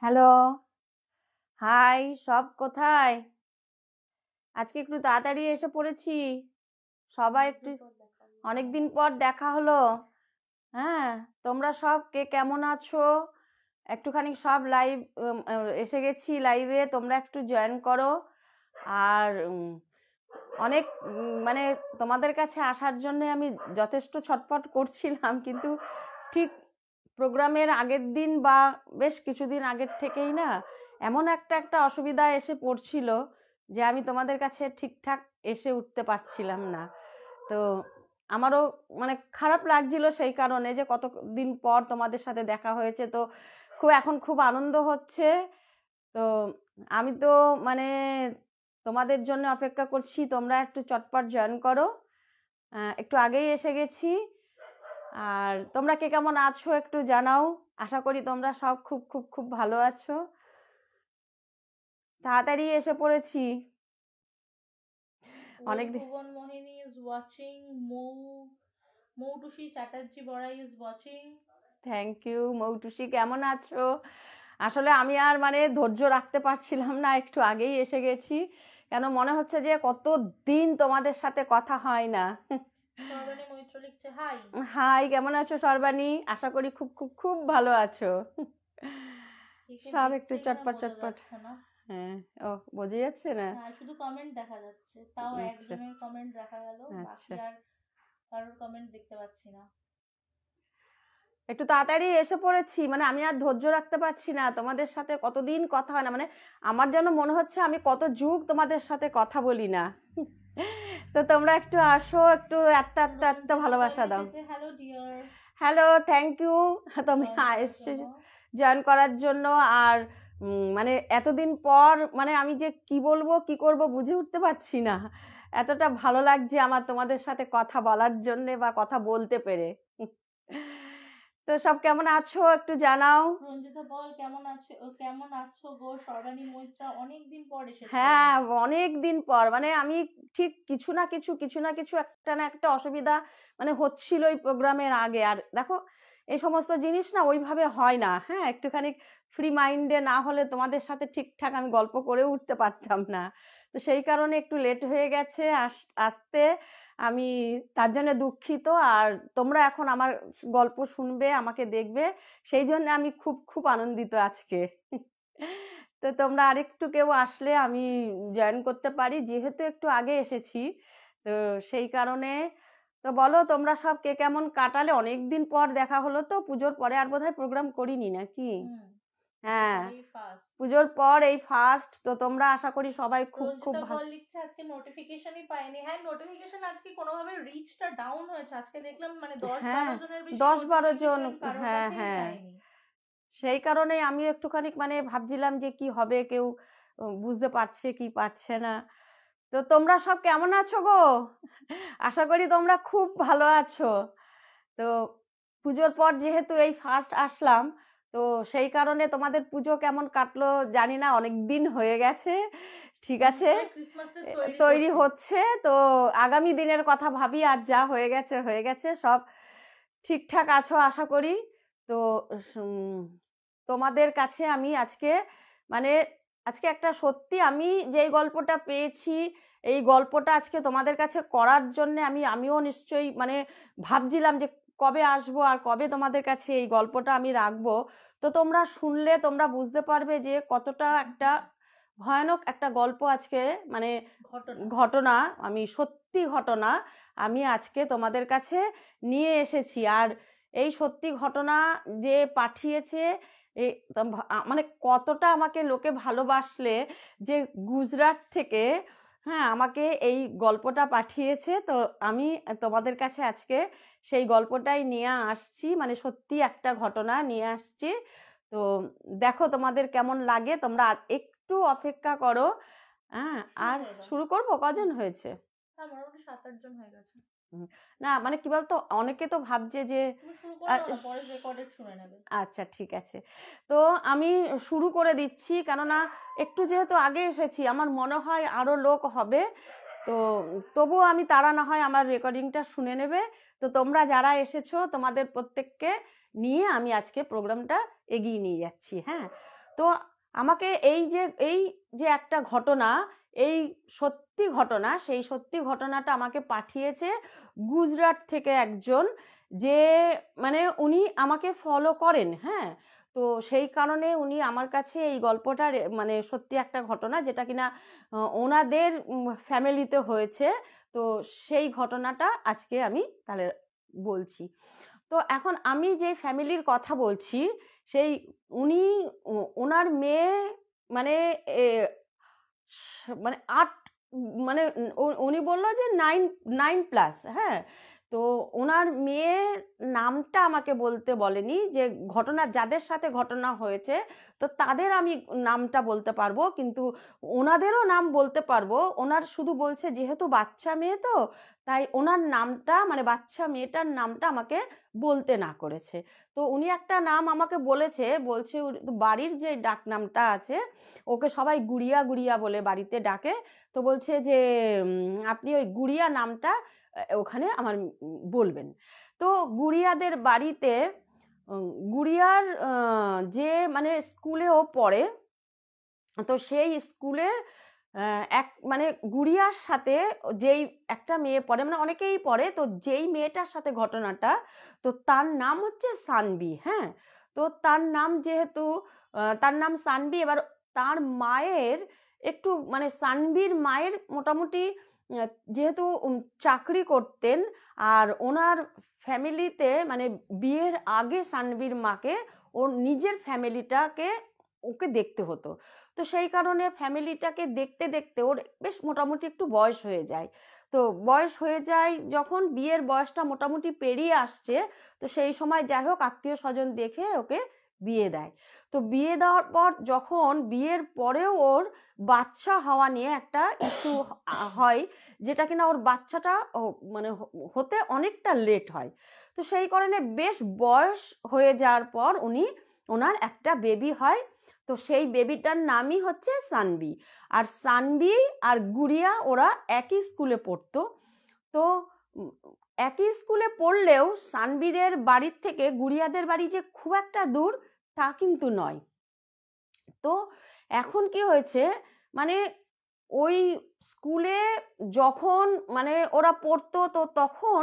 Hello, high, সব কোথায়? আজকে একটু তাড়াতাড়ি এসে পড়েছি। সবাই একটু অনেকদিন পর দেখা হলো। হ্যাঁ, তোমরা সব কে কেমন আছো? একটুখানি সব লাইভ এসে গেছি লাইভে, তোমরা একটু জয়েন করো। আর অনেক মানে তোমাদের কাছে আসার জন্য আমি যথেষ্ট ছটফট করছিলাম, কিন্তু ঠিক প্রোগ্রামের আগের দিন বা বেশ কিছুদিন আগের থেকেই না এমন একটা অসুবিধা এসে পড়ছিল যে আমি তোমাদের কাছে ঠিকঠাক এসে উঠতে পারছিলাম না। তো আমারও মানে খারাপ লাগছিল সেই কারণে যে কতদিন পর তোমাদের সাথে দেখা হয়েছে। তো এখন খুব আনন্দ হচ্ছে। তো আমি তো মানে তোমাদের জন্য অপেক্ষা করছি, তোমরা একটু চটপট জয়েন করো। একটু আগেই এসে গেছি। আর তোমরা কে কেমন আছো একটু জানাও। আশা করি তোমরা সব খুব খুব খুব ভালো আছো। তাড়াতাড়ি এসে পড়েছি। অনেকদিন। Bhuvan Mohini is watching. Moutushi Chatterjee Bora is watching. Thank you Moutushi, কেমন আছো? আসলে আমি আর মানে ধৈর্য রাখতে পারছিলাম না, একটু আগেই এসে গেছি। কেন মনে হচ্ছে যে কত দিন তোমাদের সাথে কথা হয় না। সর্বাণী মৈত্র লিখছে হাই। হাই, কেমন আছো সর্বাণী? আশা করি খুব খুব খুব ভালো আছো। সব একটু চটপট চটপট। হ্যাঁ, ও বোঝা যাচ্ছে না। হ্যাঁ, শুধু কমেন্ট দেখা যাচ্ছে, তাও আচ্ছা একজনের কমেন্ট দেখা গেল, বাকি আচ্ছা, আর কারোর কমেন্ট দেখতে পাচ্ছি না। একটু তাড়াতাড়ি এসে পড়েছি, মানে আমি আর ধৈর্য রাখতে পারছি না। তোমাদের সাথে কতদিন কথা হয় না, মানে আমার যেন মনে হচ্ছে আমি কত যুগ তোমাদের সাথে কথা বলি না। তো তোমরা একটু আসো, একটু এত ভালোবাসা দাও। Hello dear. Hello, thank you. তুমি এসছো জয়েন করার জন্য। আর মানে এতদিন পর মানে আমি যে কি বলবো কি করব বুঝে উঠতে পারছি না। এতটা ভালো লাগছে আমার তোমাদের সাথে কথা বলার জন্যে বা কথা বলতে পেরে। তো সব কেমন আছো একটু জানাও। রঞ্জিতা বল কেমন আছো গো? সর্বাণী মৈত্রা অনেকদিন পর এসেছো। হ্যাঁ, অনেক দিন পর মানে আমি ঠিক কিছু না কিছু একটা না একটা অসুবিধা মানে হচ্ছিল এই প্রোগ্রামের আগে। আর দেখো এই সমস্ত জিনিস না ওইভাবে হয় না। হ্যাঁ, একটুখানি ফ্রি মাইন্ডে না হলে তোমাদের সাথে ঠিকঠাক আমি গল্প করে উঠতে পারতাম না। তো সেই কারণে একটু লেট হয়ে গেছে আসতে। আমি তার জন্য দুঃখিত। আর তোমরা এখন আমার গল্প শুনবে, আমাকে দেখবে, সেই জন্য আমি খুব খুব আনন্দিত আজকে। তো তোমরা আরেকটু কেউ আসলে আমি জয়েন করতে পারি, যেহেতু একটু আগে এসেছি। তো সেই কারণে তো বলো তোমরা সব কে কেমন কাটালে? অনেকদিন পর দেখা হলো, তো পুজোর পরে আর বোধহয় প্রোগ্রাম করিনি নাকি? হ্যাঁ, পুজোর পর এই ফার্স্ট। তো তোমরা আশা করি সবাই খুব খুব রঞ্জিতা ভালো। বল লিখছে আজকে নোটিফিকেশনই পাইনি। হ্যাঁ, নোটিফিকেশন আজকে কোনোভাবে রিচটা ডাউন হয়েছে। আজকে দেখলাম মানে 10-12 হ্যাঁ, জনের বেশি 10-12 জন। নোটিফিকেশন কারোর হ্যাঁ কাছেই হ্যাঁ, যায়নি। সেই কারণেই আমি একটুখানি মানে ভাবছিলাম যে কি হবে, কেউ বুঝতে পারছে কি পারছে না। তো তোমরা সব কেমন আছো গো? আশা করি তোমরা খুব ভালো আছো। তো পুজোর পর যেহেতু এই ফার্স্ট আসলাম, তো সেই কারণে তোমাদের পুজো কেমন কাটলো জানি না, অনেক দিন হয়ে গেছে। ঠিক আছে, তৈরি হচ্ছে। তো আগামী দিনের কথা ভাবি, আর যা হয়ে গেছে হয়ে গেছে, সব ঠিকঠাক আছো আশা করি। তো তোমাদের কাছে আমি আজকে মানে আজকে একটা সত্যি আমি যেই গল্পটা পেয়েছি, এই গল্পটা আজকে তোমাদের কাছে করার জন্য আমিও নিশ্চয়ই মানে ভাবছিলাম যে কবে আসবো আর কবে তোমাদের কাছে এই গল্পটা আমি রাখবো। তো তোমরা শুনলে তোমরা বুঝতে পারবে যে কতটা একটা ভয়ানক একটা গল্প আজকে মানে ঘটনা, আমি সত্যি ঘটনা আমি আজকে তোমাদের কাছে নিয়ে এসেছি। আর এই সত্যি ঘটনা যে পাঠিয়েছে মানে কতটা আমাকে লোকে ভালোবাসলে, যে গুজরাট থেকে হ্যাঁ আমাকে এই গল্পটা পাঠিয়েছে। তো আমি তোমাদের কাছে আজকে সেই গল্পটাই নিয়ে আসছি, মানে সত্যি একটা ঘটনা নিয়ে আসছি। তো দেখো তোমাদের কেমন লাগে, তোমরা আর একটু অপেক্ষা করো। হ্যাঁ, আর শুরু করবো? কজন হয়েছে? মোটামুটি 7-8 জন হয়ে গেছে। না মানে কি বলতো, অনেকে তো ভাবছে যে আচ্ছা ঠিক আছে। তো আমি শুরু করে দিচ্ছি, কেননা একটু যেহেতু আগে এসেছি আমার মনে হয় আরো লোক হবে। তো তবুও আমি তারা না হয় আমার রেকর্ডিংটা শুনে নেবে। তো তোমরা যারা এসেছো তোমাদের প্রত্যেককে নিয়ে আমি আজকে প্রোগ্রামটা এগিয়ে নিয়ে যাচ্ছি। হ্যাঁ, তো আমাকে এই যে একটা ঘটনা, এই সত্যি ঘটনা, সেই সত্যি ঘটনাটা আমাকে পাঠিয়েছে গুজরাট থেকে একজন, যে মানে উনি আমাকে ফলো করেন। হ্যাঁ, তো সেই কারণে উনি আমার কাছে এই গল্পটা মানে সত্যি একটা ঘটনা, যেটা কিনা ওনাদের ফ্যামিলিতে হয়েছে। তো সেই ঘটনাটা আজকে আমি তাহলে বলছি। তো এখন আমি যে ফ্যামিলির কথা বলছি, সেই উনি ওনার মেয়ে মানে মানে 8, মানে উনি বললো যে 9+। হ্যাঁ, তো ওনার মেয়ের নামটা আমাকে বলতে বলেনি, যে ঘটনা যাদের সাথে ঘটনা হয়েছে তো তাদের আমি নামটা বলতে পারবো, কিন্তু ওনাদেরও নাম বলতে পারবো। ওনার শুধু বলছে যেহেতু বাচ্চা মেয়ে, তো তাই ওনার নামটা মানে বাচ্চা মেয়েটার নামটা আমাকে বলতে না করেছে। তো উনি একটা নাম আমাকে বলছে বাড়ির যে ডাক নামটা আছে, ওকে সবাই গুড়িয়া গুড়িয়া বলে বাড়িতে ডাকে। তো বলছে যে আপনি ওই গুড়িয়া নামটা ওখানে আমার বলবেন। তো গুড়িয়াদের বাড়িতে গুড়িয়ার যে মানে স্কুলেও পড়ে, তো সেই স্কুলের এক মানে গুড়িয়ার সাথে যেই একটা মেয়ে পড়ে, মানে অনেকেই পড়ে, তো যেই মেয়েটার সাথে ঘটনাটা, তো তার নাম হচ্ছে সানবি। হ্যাঁ, তো তার নাম যেহেতু তার নাম সানবি, এবার তার মায়ের একটু মানে সানবির মায়ের মোটামুটি যেহেতু চাকরি করতেন, আর ওনার ফ্যামিলিতে মানে বিয়ের আগে সানবির মাকে ওর নিজের ফ্যামিলিটাকে ওকে দেখতে হতো। তো সেই কারণে ফ্যামিলিটাকে দেখতে দেখতে ওর বেশ মোটামুটি একটু বয়স হয়ে যায়। তো বয়স হয়ে যায় যখন, বিয়ের বয়সটা মোটামুটি পেরিয়ে আসছে, তো সেই সময় যাই হোক আত্মীয় স্বজন দেখে ওকে বিয়ে দেয়। তো বিয়ে দেওয়ার পর যখন বিয়ের পরেও ওর বাচ্চা হওয়া নিয়ে একটা ইস্যু হয়, যেটা কিনা ওর বাচ্চাটা মানে হতে অনেকটা লেট হয়। তো সেই কারণে বেশ বয়স হয়ে যাওয়ার পর ওনার একটা বেবি হয়। তো সেই বেবিটার নামই হচ্ছে সানবি। আর সানবি আর গুড়িয়া ওরা একই স্কুলে পড়তো। তো একই স্কুলে পড়লেও সানবিদের বাড়ির থেকে গুড়িয়াদের বাড়ি যে খুব একটা দূর তা কিন্তু নয়। তো এখন কি হয়েছে, মানে ওই স্কুলে যখন মানে ওরা পড়তো, তো তখন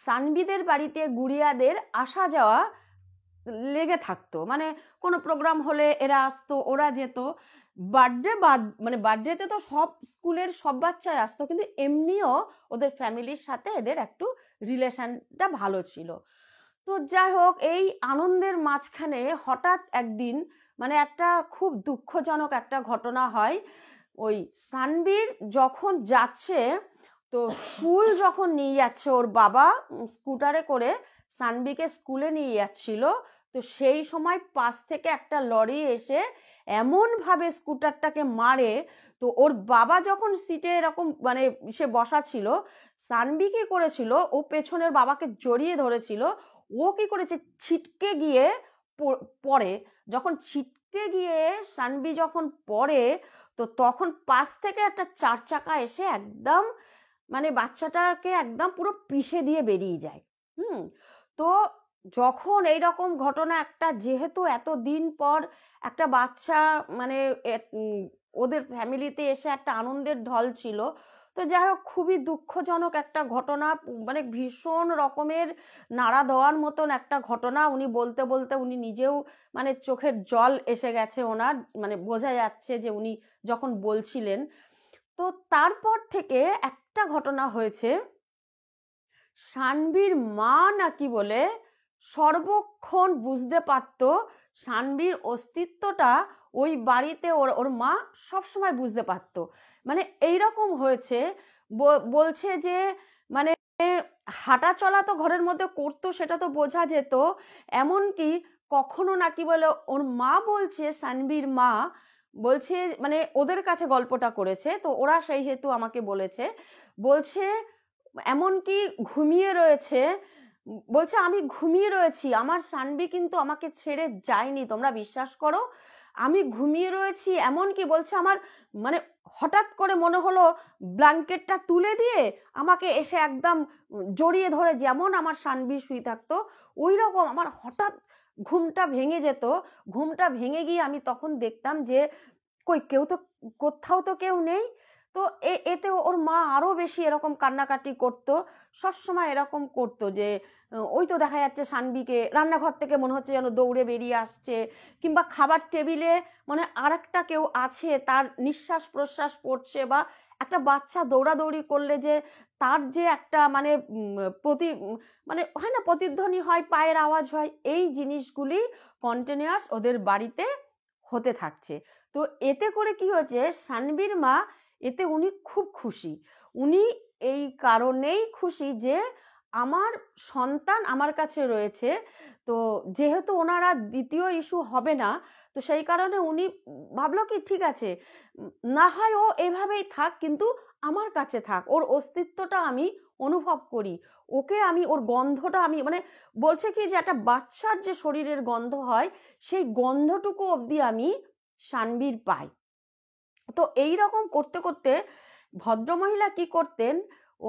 সানবিদের বাড়িতে গুড়িয়াদের আসা যাওয়া লেগে থাকতো। মানে কোনো প্রোগ্রাম হলে এরা আসতো, ওরা যেত। মানে বার্থডেতে তো সব স্কুলের সব বাচ্চাই আসতো, কিন্তু এমনিও ওদের ফ্যামিলির সাথে এদের একটু রিলেশনটা ভালো ছিল। তো যাই হোক, এই আনন্দের মাঝখানে হঠাৎ একদিন মানে একটা খুব দুঃখজনক একটা ঘটনা হয়। ওই সানবীর যখন যাচ্ছে, তো স্কুল যখন নিয়ে যাচ্ছে ওর বাবা স্কুটারে করে সানবিকে স্কুলে নিয়ে যাচ্ছিল, তো সেই সময় পাশ থেকে একটা লরি এসে এমন ভাবে স্কুটারটাকে মারে। তো ওর বাবা যখন সিটে এরকম মানে সে বসা ছিল, সানবি কি করেছিল, ও পেছনের বাবাকে জড়িয়ে ধরেছিল। ও কি করেছে, ছিটকে গিয়ে পড়ে। যখন ছিটকে গিয়ে সানবি যখন পড়ে, তো তখন পাশ থেকে একটা 4 চাকা এসে একদম মানে বাচ্চাটাকে একদম পুরো পিষে দিয়ে বেরিয়ে যায়। তো যখন এইরকম ঘটনা একটা, যেহেতু এতদিন পর একটা বাচ্চা মানে ওদের ফ্যামিলিতে এসে একটা আনন্দের ঢল ছিল, তো যাই হোক খুবই দুঃখজনক একটা ঘটনা, মানে ভীষণ রকমের নাড়া দেওয়ার মতন একটা ঘটনা। উনি বলতে বলতে উনি নিজেও মানে চোখের জল এসে গেছে ওনার, মানে বোঝা যাচ্ছে যে উনি যখন বলছিলেন। তো তারপর থেকে একটা ঘটনা হয়েছে, সানবির মা নাকি বলে সর্বক্ষণ বুঝতে পারত সানবির অস্তিত্বটা ওই বাড়িতে, ওর মা সবসময় বুঝতে পারত। মানে এইরকম হয়েছে, বলছে যে মানে হাঁটা চলা তো ঘরের মধ্যে করতো, সেটা তো বোঝা যেত। এমনকি কখনো নাকি বলে ওর মা বলছে, সানবির মা বলছে, মানে ওদের কাছে গল্পটা করেছে, তো ওরা সেই হেতু আমাকে বলছে এমনকি ঘুমিয়ে রয়েছে, বলছে আমি ঘুমিয়ে রয়েছি, আমার সানবি কিন্তু আমাকে ছেড়ে যায়নি, তোমরা বিশ্বাস করো, আমি ঘুমিয়ে রয়েছি। এমনকি বলছে আমার মানে হঠাৎ করে মনে হলো ব্ল্যাঙ্কেটটা তুলে দিয়ে আমাকে এসে একদম জড়িয়ে ধরে, যেমন আমার সানবি শুয়ে থাকতো ওই রকম আমার হঠাৎ ঘুমটা ভেঙে যেত। ঘুমটা ভেঙে গিয়ে আমি তখন দেখতাম যে কই কেউ তো, কোথাও তো কেউ নেই। তো এতে ওর মা আরো বেশি এরকম কান্নাকাটি করতো, সবসময় এরকম করতো যে ওই তো দেখা যাচ্ছে সানবিকে রান্নাঘর থেকে মনে হচ্ছে যেন দৌড়ে বেরিয়ে আসছে, কিংবা খাবার টেবিলে মানে আরেকটা কেউ আছে, তার নিঃশ্বাস প্রশ্বাস পড়ছে, বা একটা বাচ্চা দৌড়াদৌড়ি করলে যে তার যে একটা মানে মানে হয় না, প্রতিধ্বনি হয়, পায়ের আওয়াজ হয়, এই জিনিসগুলি কন্টিনিউয়াস ওদের বাড়িতে হতে থাকছে। তো এতে করে কি হয়েছে, সানবির মা এতে উনি খুব খুশি। উনি এই কারণেই খুশি যে আমার সন্তান আমার কাছে রয়েছে। তো যেহেতু ওনারা দ্বিতীয় ইস্যু হবে না, তো সেই কারণে উনি ভাবলো কি ঠিক আছে, না হয় ও এভাবেই থাক, কিন্তু আমার কাছে থাক, ওর অস্তিত্বটা আমি অনুভব করি, ওকে আমি, ওর গন্ধটা আমি, মানে বলছে কি যে একটা বাচ্চার যে শরীরের গন্ধ হয়, সেই গন্ধটুকু অবধি আমি সানবির পাই। তো এই রকম করতে করতে ভদ্রমহিলা কি করতেন,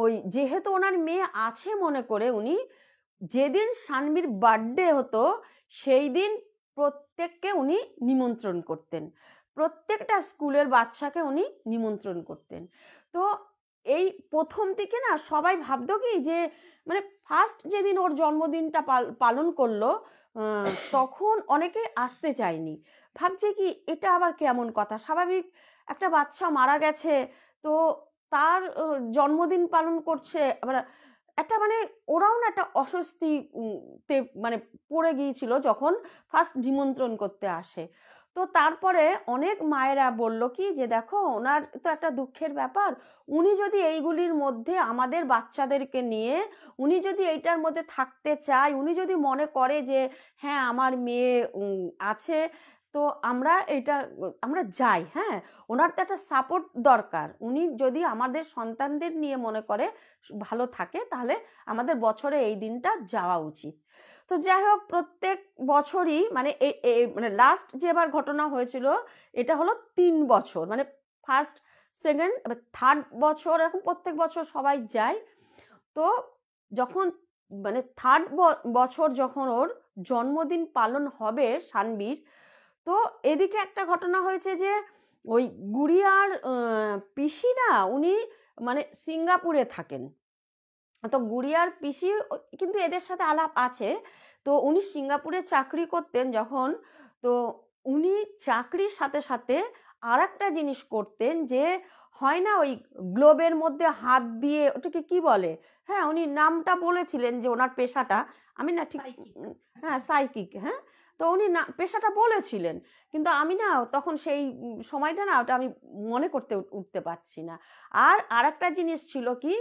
ওই যেহেতু ওনার মেয়ে আছে মনে করে, উনি যেদিন সানবির বার্থডে হতো সেই দিন প্রত্যেককে উনি নিমন্ত্রণ করতেন, প্রত্যেকটা স্কুলের বাচ্চাকে উনি নিমন্ত্রণ করতেন। তো এই প্রথম দিকে না সবাই ভাবতো কি যে মানে ফার্স্ট যেদিন ওর জন্মদিনটা পালন করলো, তখন অনেকে আসতে চায়নি, ভাবছে কি এটা আবার কেমন কথা, স্বাভাবিক একটা বাচ্চা মারা গেছে, তো তার জন্মদিন পালন করছে আবার একটা, মানে ওরাও না একটা অস্বস্তি তে মানে পড়ে গিয়েছিল যখন ফার্স্ট নিমন্ত্রণ করতে আসে। তো তারপরে অনেক মায়েরা বলল কি যে দেখো ওনার তো একটা দুঃখের ব্যাপার, উনি যদি এইগুলির মধ্যে আমাদের বাচ্চাদেরকে নিয়ে, উনি যদি এইটার মধ্যে থাকতে চায়, উনি যদি মনে করে যে হ্যাঁ আমার মেয়ে আছে, তো আমরা এটা আমরা যাই, হ্যাঁ ওনার তো একটা সাপোর্ট দরকার, উনি যদি আমাদের সন্তানদের নিয়ে মনে করে ভালো থাকে, তাহলে আমাদের বছরে এই দিনটা যাওয়া উচিত। তো যাই হোক, প্রত্যেক বছরই মানে মানে লাস্ট যেবার ঘটনা হয়েছিল এটা হলো 3 বছর, মানে ফার্স্ট সেকেন্ড থার্ড বছর এরকম প্রত্যেক বছর সবাই যায়। তো যখন মানে থার্ড বছর যখন ওর জন্মদিন পালন হবে সানবির, তো এদিকে একটা ঘটনা হয়েছে যে ওই গুড়িয়ার পিসি না, উনি মানে সিঙ্গাপুরে থাকেন। তো গুড়িয়ার পিসি কিন্তু এদের সাথে আলাপ আছে। তো উনি সিঙ্গাপুরে চাকরি করতেন যখন, তো উনি চাকরির সাথে সাথে আর একটা জিনিস করতেন যে হয় না ওই গ্লোবের মধ্যে হাত দিয়ে, ওটাকে কি বলে, হ্যাঁ উনি নামটা বলেছিলেন যে ওনার পেশাটা, আমি না ঠিক, হ্যাঁ সাইকিক, হ্যাঁ। তো উনি না পেশাটা বলেছিলেন, কিন্তু আমি না তখন সেই সময়টা না ওটা আমি মনে করতে উঠতে পারছি না। আর আরেকটা জিনিস ছিল কি,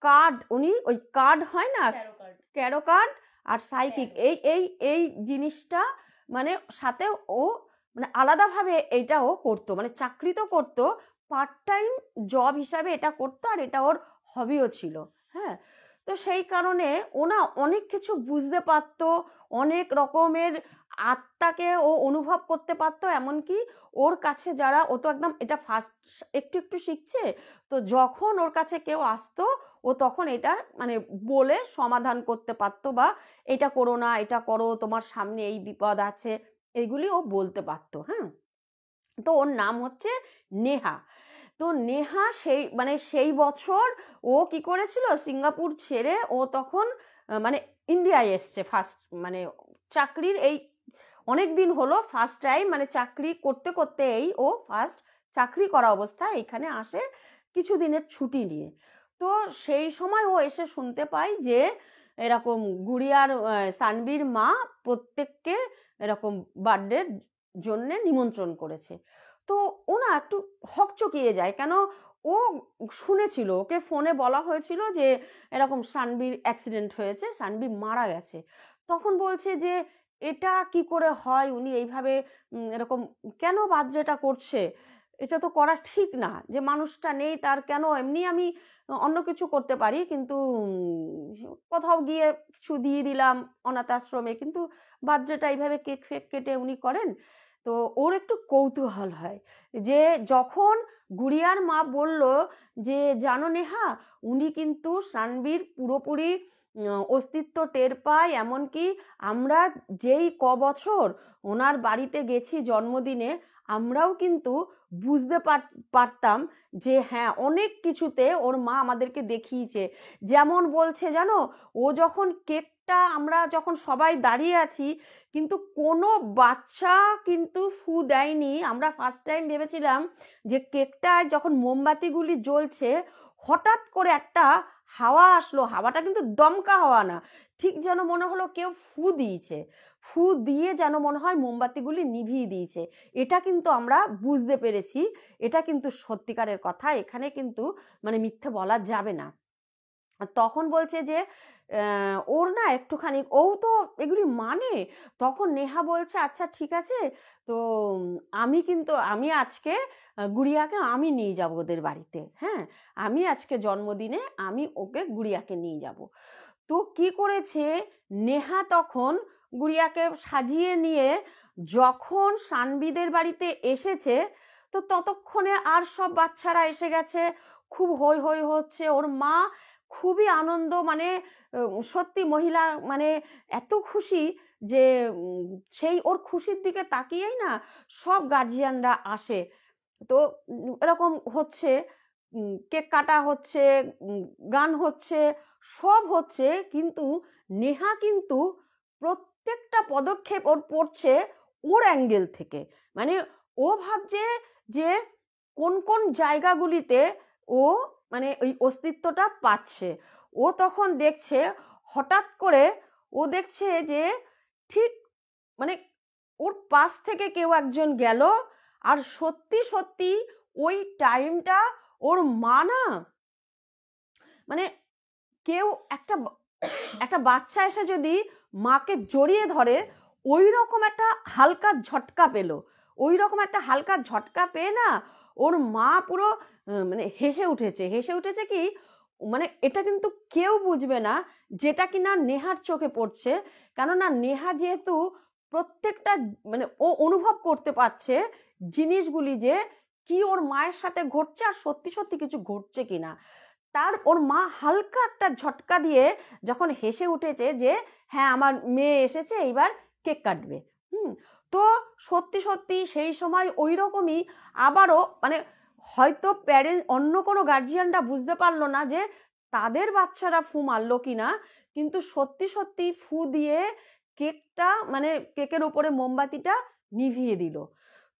কার্ড, উনি ওই কার্ড হয় না, ক্যারো কার্ড আর সাইকিক, এই এই এই জিনিসটা মানে সাথে ও মানে আলাদাভাবে এইটাও করতো, মানে চাকরি তো করতো, পার্ট টাইম জব হিসাবে এটা করতো, আর এটা ওর হবিও ছিল, হ্যাঁ। তো সেই কারণে ওনা অনেক কিছু বুঝতে পারতো, অনেক রকমের আত্মাকে ও অনুভব করতে পারতো, এমনকি ওর কাছে যারা, ও তো একদম এটা ফার্স্ট একটু একটু শিখছে, তো যখন ওর কাছে কেউ আসতো ও তখন এটা মানে বলে সমাধান করতে পারতো, বা এটা করো না, এটা করো, তোমার সামনে এই বিপদ আছে, এইগুলি ও বলতে পারতো, হ্যাঁ। তো ওর নাম হচ্ছে নেহা। তো নেহা সেই মানে সেই বছর ও কি করেছিল, সিঙ্গাপুর ছেড়ে ও তখন মানে ইন্ডিয়ায় এসছে ফার্স্ট, মানে চাকরির এই অনেক দিন হলো ফার্স্ট টাইম, মানে চাকরি করতে করতে এই ও ফার্স্ট চাকরি করা অবস্থায় এখানে আসে কিছু দিনের ছুটি নিয়ে। তো সেই সময় ও এসে শুনতে পাই যে এরকম গুড়িয়ার সানবির মা প্রত্যেককে এরকম বার্থডের জন্যে নিমন্ত্রণ করেছে। তো ও না একটু হকচকিয়ে যায়, কেন ও শুনেছিল, ওকে ফোনে বলা হয়েছিল যে এরকম সানবির অ্যাক্সিডেন্ট হয়েছে, সানবি মারা গেছে। তখন বলছে যে এটা কি করে হয়, উনি এইভাবে এরকম কেন বার্থডেটা করছে, এটা তো করা ঠিক না, যে মানুষটা নেই তার কেন, এমনি আমি অন্য কিছু করতে পারি, কিন্তু কোথাও গিয়ে কিছু দিয়ে দিলাম অনাথ আশ্রমে, কিন্তু বার্থডেটা এইভাবে কেক ফেক কেটে উনি করেন। তো ওর একটু কৌতূহল হয়, যে যখন গুড়িয়ার মা বলল যে জানো নেহা, উনি কিন্তু সানবির পুরোপুরি অস্তিত্ব টের পাই। এমনকি আমরা যেই বছর ওনার বাড়িতে গেছি জন্মদিনে, আমরাও কিন্তু বুঝতে পারতাম যে হ্যাঁ, অনেক কিছুতে ওর মা আমাদেরকে দেখিয়েছে। যেমন বলছে জানো, ও যখন কেকটা, আমরা যখন সবাই দাঁড়িয়ে আছি, কিন্তু কোনো বাচ্চা কিন্তু ফু দেয়নি। আমরা ফার্স্ট টাইম ভেবেছিলাম যে কেকটায় যখন মোমবাতিগুলি জ্বলছে, হঠাৎ করে একটা হাওয়া আসলো, হাওয়াটা কিন্তু দমকা হাওয়া না, ঠিক যেন মনে হলো কেউ ফু দিয়েছে, ফু দিয়ে যেন মনে হয় মোমবাতিগুলি নিভিয়ে দিয়েছে। এটা কিন্তু আমরা বুঝতে পেরেছি, এটা কিন্তু সত্যিকারের কথা, এখানে কিন্তু মানে মিথ্যে বলা যাবে না। তখন বলছে যে ওর না একটুখানি, ও তো এগুলি মানে। তখন নেহা বলছে আচ্ছা ঠিক আছে, তো আমি আজকে গুড়িয়াকে আমি নিয়ে যাব ওদের বাড়িতে, হ্যাঁ, আমি আজকে জন্মদিনে আমি ওকে গুড়িয়াকে নিয়ে যাব। তো কি করেছে নেহা, তখন গুড়িয়াকে সাজিয়ে নিয়ে যখন সানবিদের বাড়িতে এসেছে, তো ততক্ষণে আর সব বাচ্চারা এসে গেছে, খুব হই হই হচ্ছে। ওর মা খুবই আনন্দ, মানে সত্যি মহিলা মানে এত খুশি যে সেই ওর খুশির দিকে তাকিয়েই না সব গার্জিয়ানরা আসে। তো এরকম হচ্ছে, কেক কাটা হচ্ছে, গান হচ্ছে, সব হচ্ছে, কিন্তু নেহা কিন্তু প্রত্যেকটা পদক্ষেপ ওর পড়ছে ওর অ্যাঙ্গেল থেকে। মানে ও ভাবছে যে কোন কোন জায়গাগুলিতে ও মানে ওই অস্তিত্বটা পাচ্ছে। ও তখন দেখছে, হঠাৎ করে ও দেখছে যে ঠিক মানে ওর পাশ থেকে কেউ একজন গেল, আর সত্যি সত্যি ওই টাইমটা ওর মা না, মানে কেউ একটা বাচ্চা এসে যদি মাকে জড়িয়ে ধরে, ওই রকম একটা হালকা ঝটকা পেল, ওই রকম একটা হালকা ঝটকা পেয়ে না ওর মা পুরো মানে হেসে উঠেছে কি, মানে এটা কিন্তু কেউ বুঝবে না যেটা কিনা নেহার চোখে পড়ছে। কেননা নেহা যেহেতু প্রত্যেকটা মানে ও অনুভব করতে পারছে জিনিসগুলি, যে কি ওর মায়ের সাথে ঘটছে আর সত্যি সত্যি কিছু ঘটছে কিনা। তার ওর মা হালকা একটা ঝটকা দিয়ে যখন হেসে উঠেছে যে হ্যাঁ, আমার মেয়ে এসেছে, এইবার কেক কাটবে। তো সত্যি সত্যি সেই সময় ওই রকমই আবারও, মানে হয়তো প্যারেন্ট অন্য কোনো গার্জিয়ানরা বুঝতে পারলো না যে তাদের বাচ্চারা ফু মারলো কিনা, কিন্তু সত্যি সত্যি ফু দিয়ে কেকটা, মানে কেকের উপরে মোমবাতিটা নিভিয়ে দিল।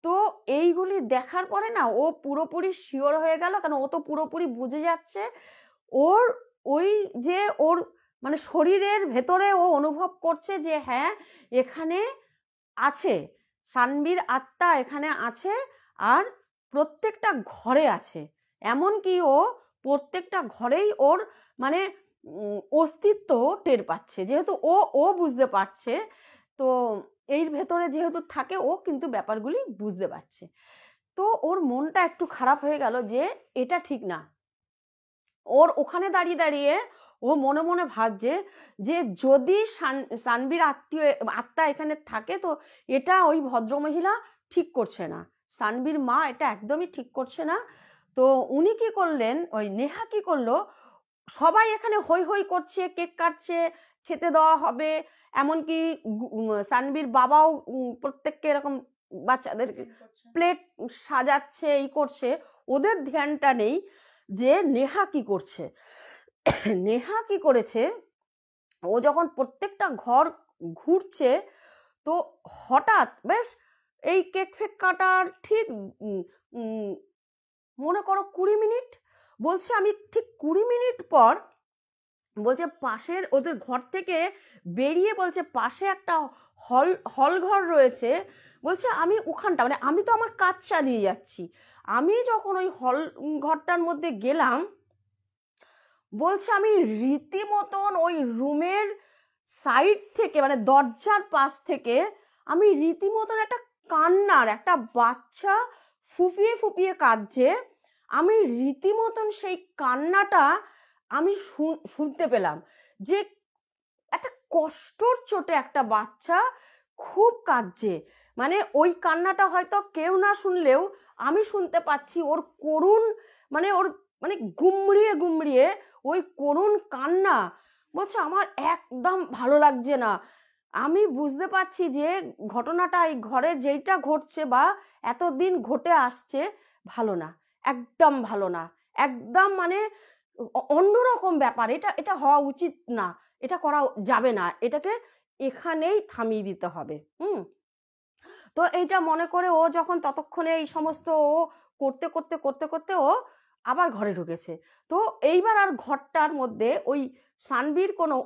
তো এইগুলি দেখার পরে না ও পুরোপুরি শিওর হয়ে গেল, কারণ ও তো পুরোপুরি বুঝে যাচ্ছে ওর ওই যে ওর মানে শরীরের ভেতরে ও অনুভব করছে যে হ্যাঁ, এখানে আছে, সানবির আত্মা এখানে আছে, আর প্রত্যেকটা ঘরে আছে। এমনকি ও প্রত্যেকটা ঘরেই ওর মানে অস্তিত্ব টের পাচ্ছে, যেহেতু ও বুঝতে পারছে। তো এর ভেতরে যেহেতু থাকে, ও কিন্তু ব্যাপারগুলি বুঝতে পারছে। তো ওর মনটা একটু খারাপ হয়ে গেল যে এটা ঠিক না। ওর ওখানে দাঁড়িয়ে দাঁড়িয়ে ও মনে মনে ভাবছে যে যদি সানবির আত্মা এখানে থাকে, তো এটা ওই ভদ্রমহিলা ঠিক করছে না, সানবির মা এটা একদমই ঠিক করছে না। তো উনি কি করলেন, ওই নেহা কি করলো, সবাই এখানে হই হই করছে, কেক কাটছে, খেতে দেওয়া হবে, এমনকি সানবির বাবাও প্রত্যেককে এরকম বাচ্চাদের প্লেট সাজাচ্ছে, এই করছে, ওদের ধ্যানটা নেই যে নেহা কি করছে। নেহা কি করেছে, ও যখন প্রত্যেকটা ঘর ঘুরছে, তো হঠাৎ বেশ এই কেক ফেক কাটার ঠিক মনে করো 20 মিনিট, বলছে আমি ঠিক 20 মিনিট পর বলছে পাশের ওদের ঘর থেকে বেরিয়ে, বলছে পাশে একটা হল ঘর রয়েছে, বলছে আমি ওখানটা, মানে আমি তো আমার কাজ চালিয়ে যাচ্ছি, আমি যখন ওই হল ঘরটার মধ্যে গেলাম, বলছে আমি রীতিমতন ওই রুমের সাইড থেকে, মানে দরজার পাশ থেকে আমি রীতিমতন একটা কান্নার, একটা বাচ্চা ফুপিয়ে ফুপিয়ে কাঁদছে, আমি রীতিমতন সেই কান্নাটা আমি শুনতে পেলাম, যে একটা কষ্টর চোটে একটা বাচ্চা খুব কাঁদছে। মানে ওই কান্নাটা হয়তো কেউ না শুনলেও আমি শুনতে পাচ্ছি, ওর করুণ, মানে ওর মানে গুমড়িয়ে গুমড়িয়ে ওই করুণ কান্না, বলছে আমার একদম ভালো লাগছে না, আমি বুঝতে পারছি যে ঘটনাটা এই ঘরে যেইটা ঘটছে বা এতদিন ঘটে আসছে ভালো না, একদম ভালো না, একদম মানে অন্যরকম ব্যাপার, এটা এটা হওয়া উচিত না, এটা করা যাবে না, এটাকে এখানেই থামিয়ে দিতে হবে। তো এইটা মনে করে ও যখন ততক্ষণে এই সমস্ত ও করতে করতে করতে করতে ও আবার ঘরে ঢুকেছে। তো এইবার আর ঘরটার মধ্যে ওই সানভির কোনো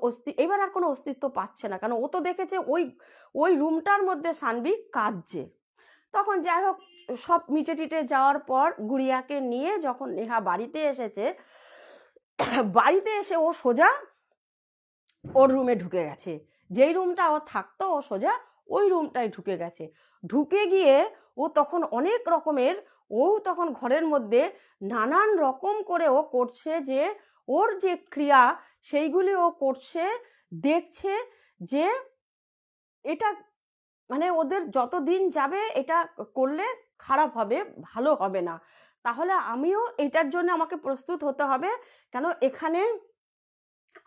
এইবার আর কোনো অস্তিত্ব পাচ্ছে না, কারণ ও তো দেখেছে ওই ওই রুমটার মধ্যে সানভি কাঁদছে। তখন যাই হোক সব মিটে টিটে যাওয়ার পর গুড়িয়াকে নিয়ে যখন নেহা বাড়িতে এসেছে, বাড়িতে এসে ও সোজা ওর রুমে ঢুকে গেছে, যেই রুমটা ও থাকতো ও সোজা ওই রুমটায় ঢুকে গেছে। ঢুকে গিয়ে ও তখন অনেক রকমের, ও তখন ঘরের মধ্যে নানান রকম করে ও করছে, যে ওর যে ক্রিয়া সেইগুলি ও করছে, দেখছে যে এটা মানে ওদের যতদিন যাবে এটা করলে খারাপ হবে, ভালো হবে না, তাহলে আমিও এটার জন্য আমাকে প্রস্তুত হতে হবে, কেন এখানে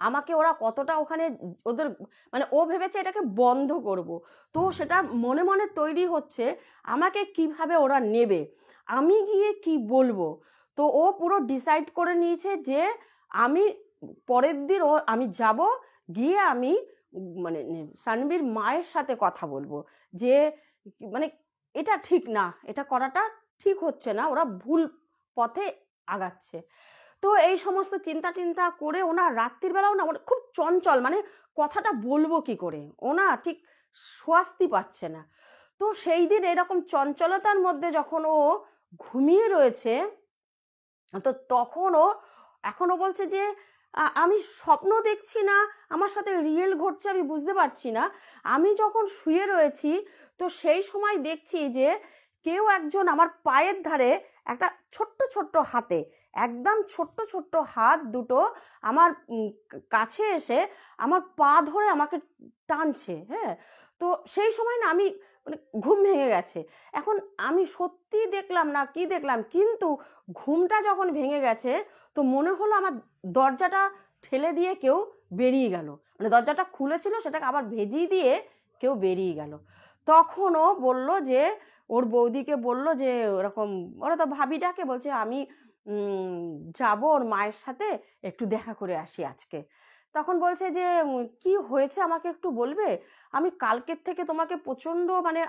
আমাকে ওরা কতটা ওখানে ওদের মানে ও ভেবেছে এটাকে বন্ধ করব, তো সেটা মনে মনে তৈরি হচ্ছে আমাকে কিভাবে ওরা নেবে, আমি গিয়ে কি বলবো। তো ও পুরো ডিসাইড করে নিয়েছে যে আমি পরের দিন আমি যাব, গিয়ে আমি মানে সানভীর মায়ের সাথে কথা বলবো, যে মানে এটা ঠিক না, এটা করাটা ঠিক হচ্ছে না, ওরা ভুল পথে আগাচ্ছে। তো এই সমস্ত চিন্তা টিন্তা করে ওনা রাত্রির বেলাও না খুব চঞ্চল, মানে কথাটা বলবো কি করে, ওনা ঠিক স্বস্তি পাচ্ছে না। তো সেই দিন এরকম চঞ্চলতার মধ্যে যখন ও ঘুমিয়ে রয়েছে, তো তখন ও এখনো বলছে যে আমি স্বপ্ন দেখছি না, আমার সাথে রিয়েল ঘটছে আমি বুঝতে পারছি না, আমি যখন শুয়ে রয়েছি তো সেই সময় দেখছি যে কেউ একজন আমার পায়ের ধারে একটা ছোট্ট ছোট্ট হাতে, একদম ছোট্ট ছোট্ট হাত দুটো আমার কাছে এসে আমার পা ধরে আমাকে টানছে। হ্যাঁ, তো সেই সময় না আমি মানে ঘুম ভেঙে গেছে। এখন আমি সত্যি দেখলাম না কি দেখলাম, কিন্তু ঘুমটা যখন ভেঙে গেছে তো মনে হলো আমার দরজাটা ঠেলে দিয়ে কেউ বেরিয়ে গেল, মানে দরজাটা খুলেছিল সেটাকে আবার ভেজিয়ে দিয়ে কেউ বেরিয়ে গেল। তখন ও বলল যে ওর বৌদিকে বলল যে ওরকম, ওরা তো ভাবি ডাকে, বলছে আমি যাব ওর মায়ের সাথে একটু দেখা করে আসি আজকে। তখন বলছে যে কি হয়েছে আমাকে একটু বলবে, আমি কালকের থেকে তোমাকে প্রচণ্ড মানে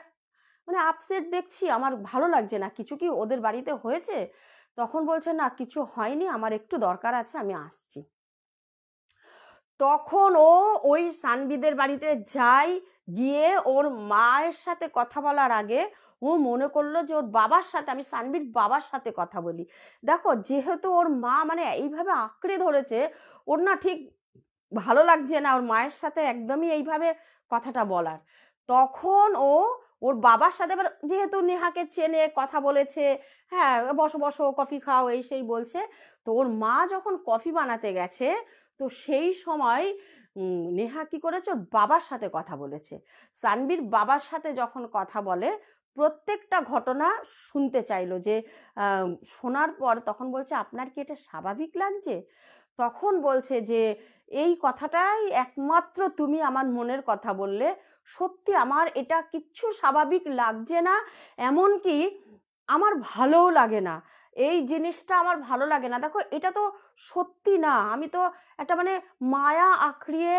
মানে আপসেট দেখছি, আমার ভালো লাগছে না, কিছু কি ওদের বাড়িতে হয়েছে? তখন বলছে না কিছু হয়নি, আমার একটু দরকার আছে, আমি আসছি। তখন ও ওই সানবিদের বাড়িতে যায়, গিয়ে ওর মায়ের সাথে কথা বলার আগে ও মনে করলো যে ওর বাবার সাথে, আমি সানবির বাবার সাথে কথা বলি। দেখো যেহেতু ওর মা মানে এইভাবে আঁকড়ে ধরেছে, ওর না ঠিক ভালো লাগছে না ওর মায়ের সাথে একদমই এইভাবে কথাটা বলার। তখন ও ওর বাবার সাথে এবার যেহেতু নেহাকে চেনে, কথা বলেছে, হ্যাঁ বসো বসো কফি খাও এই সেই বলছে, তো ওর মা যখন কফি বানাতে গেছে তো সেই সময় নেহা কি করেছে ওর বাবার সাথে কথা বলেছে। সানবির বাবার সাথে যখন কথা বলে প্রত্যেকটা ঘটনা শুনতে চাইলো, যে শোনার পর তখন বলছে আপনার কি এটা স্বাভাবিক লাগছে? তখন বলছে যে এই কথাটাই একমাত্র তুমি আমার মনের কথা বললে, সত্যি আমার এটা কিচ্ছু স্বাভাবিক লাগছে না, এমনকি আমার ভালোও লাগে না, এই জিনিসটা আমার ভালো লাগে না। দেখো এটা তো সত্যি না, আমি তো একটা মানে মায়া আঁকড়িয়ে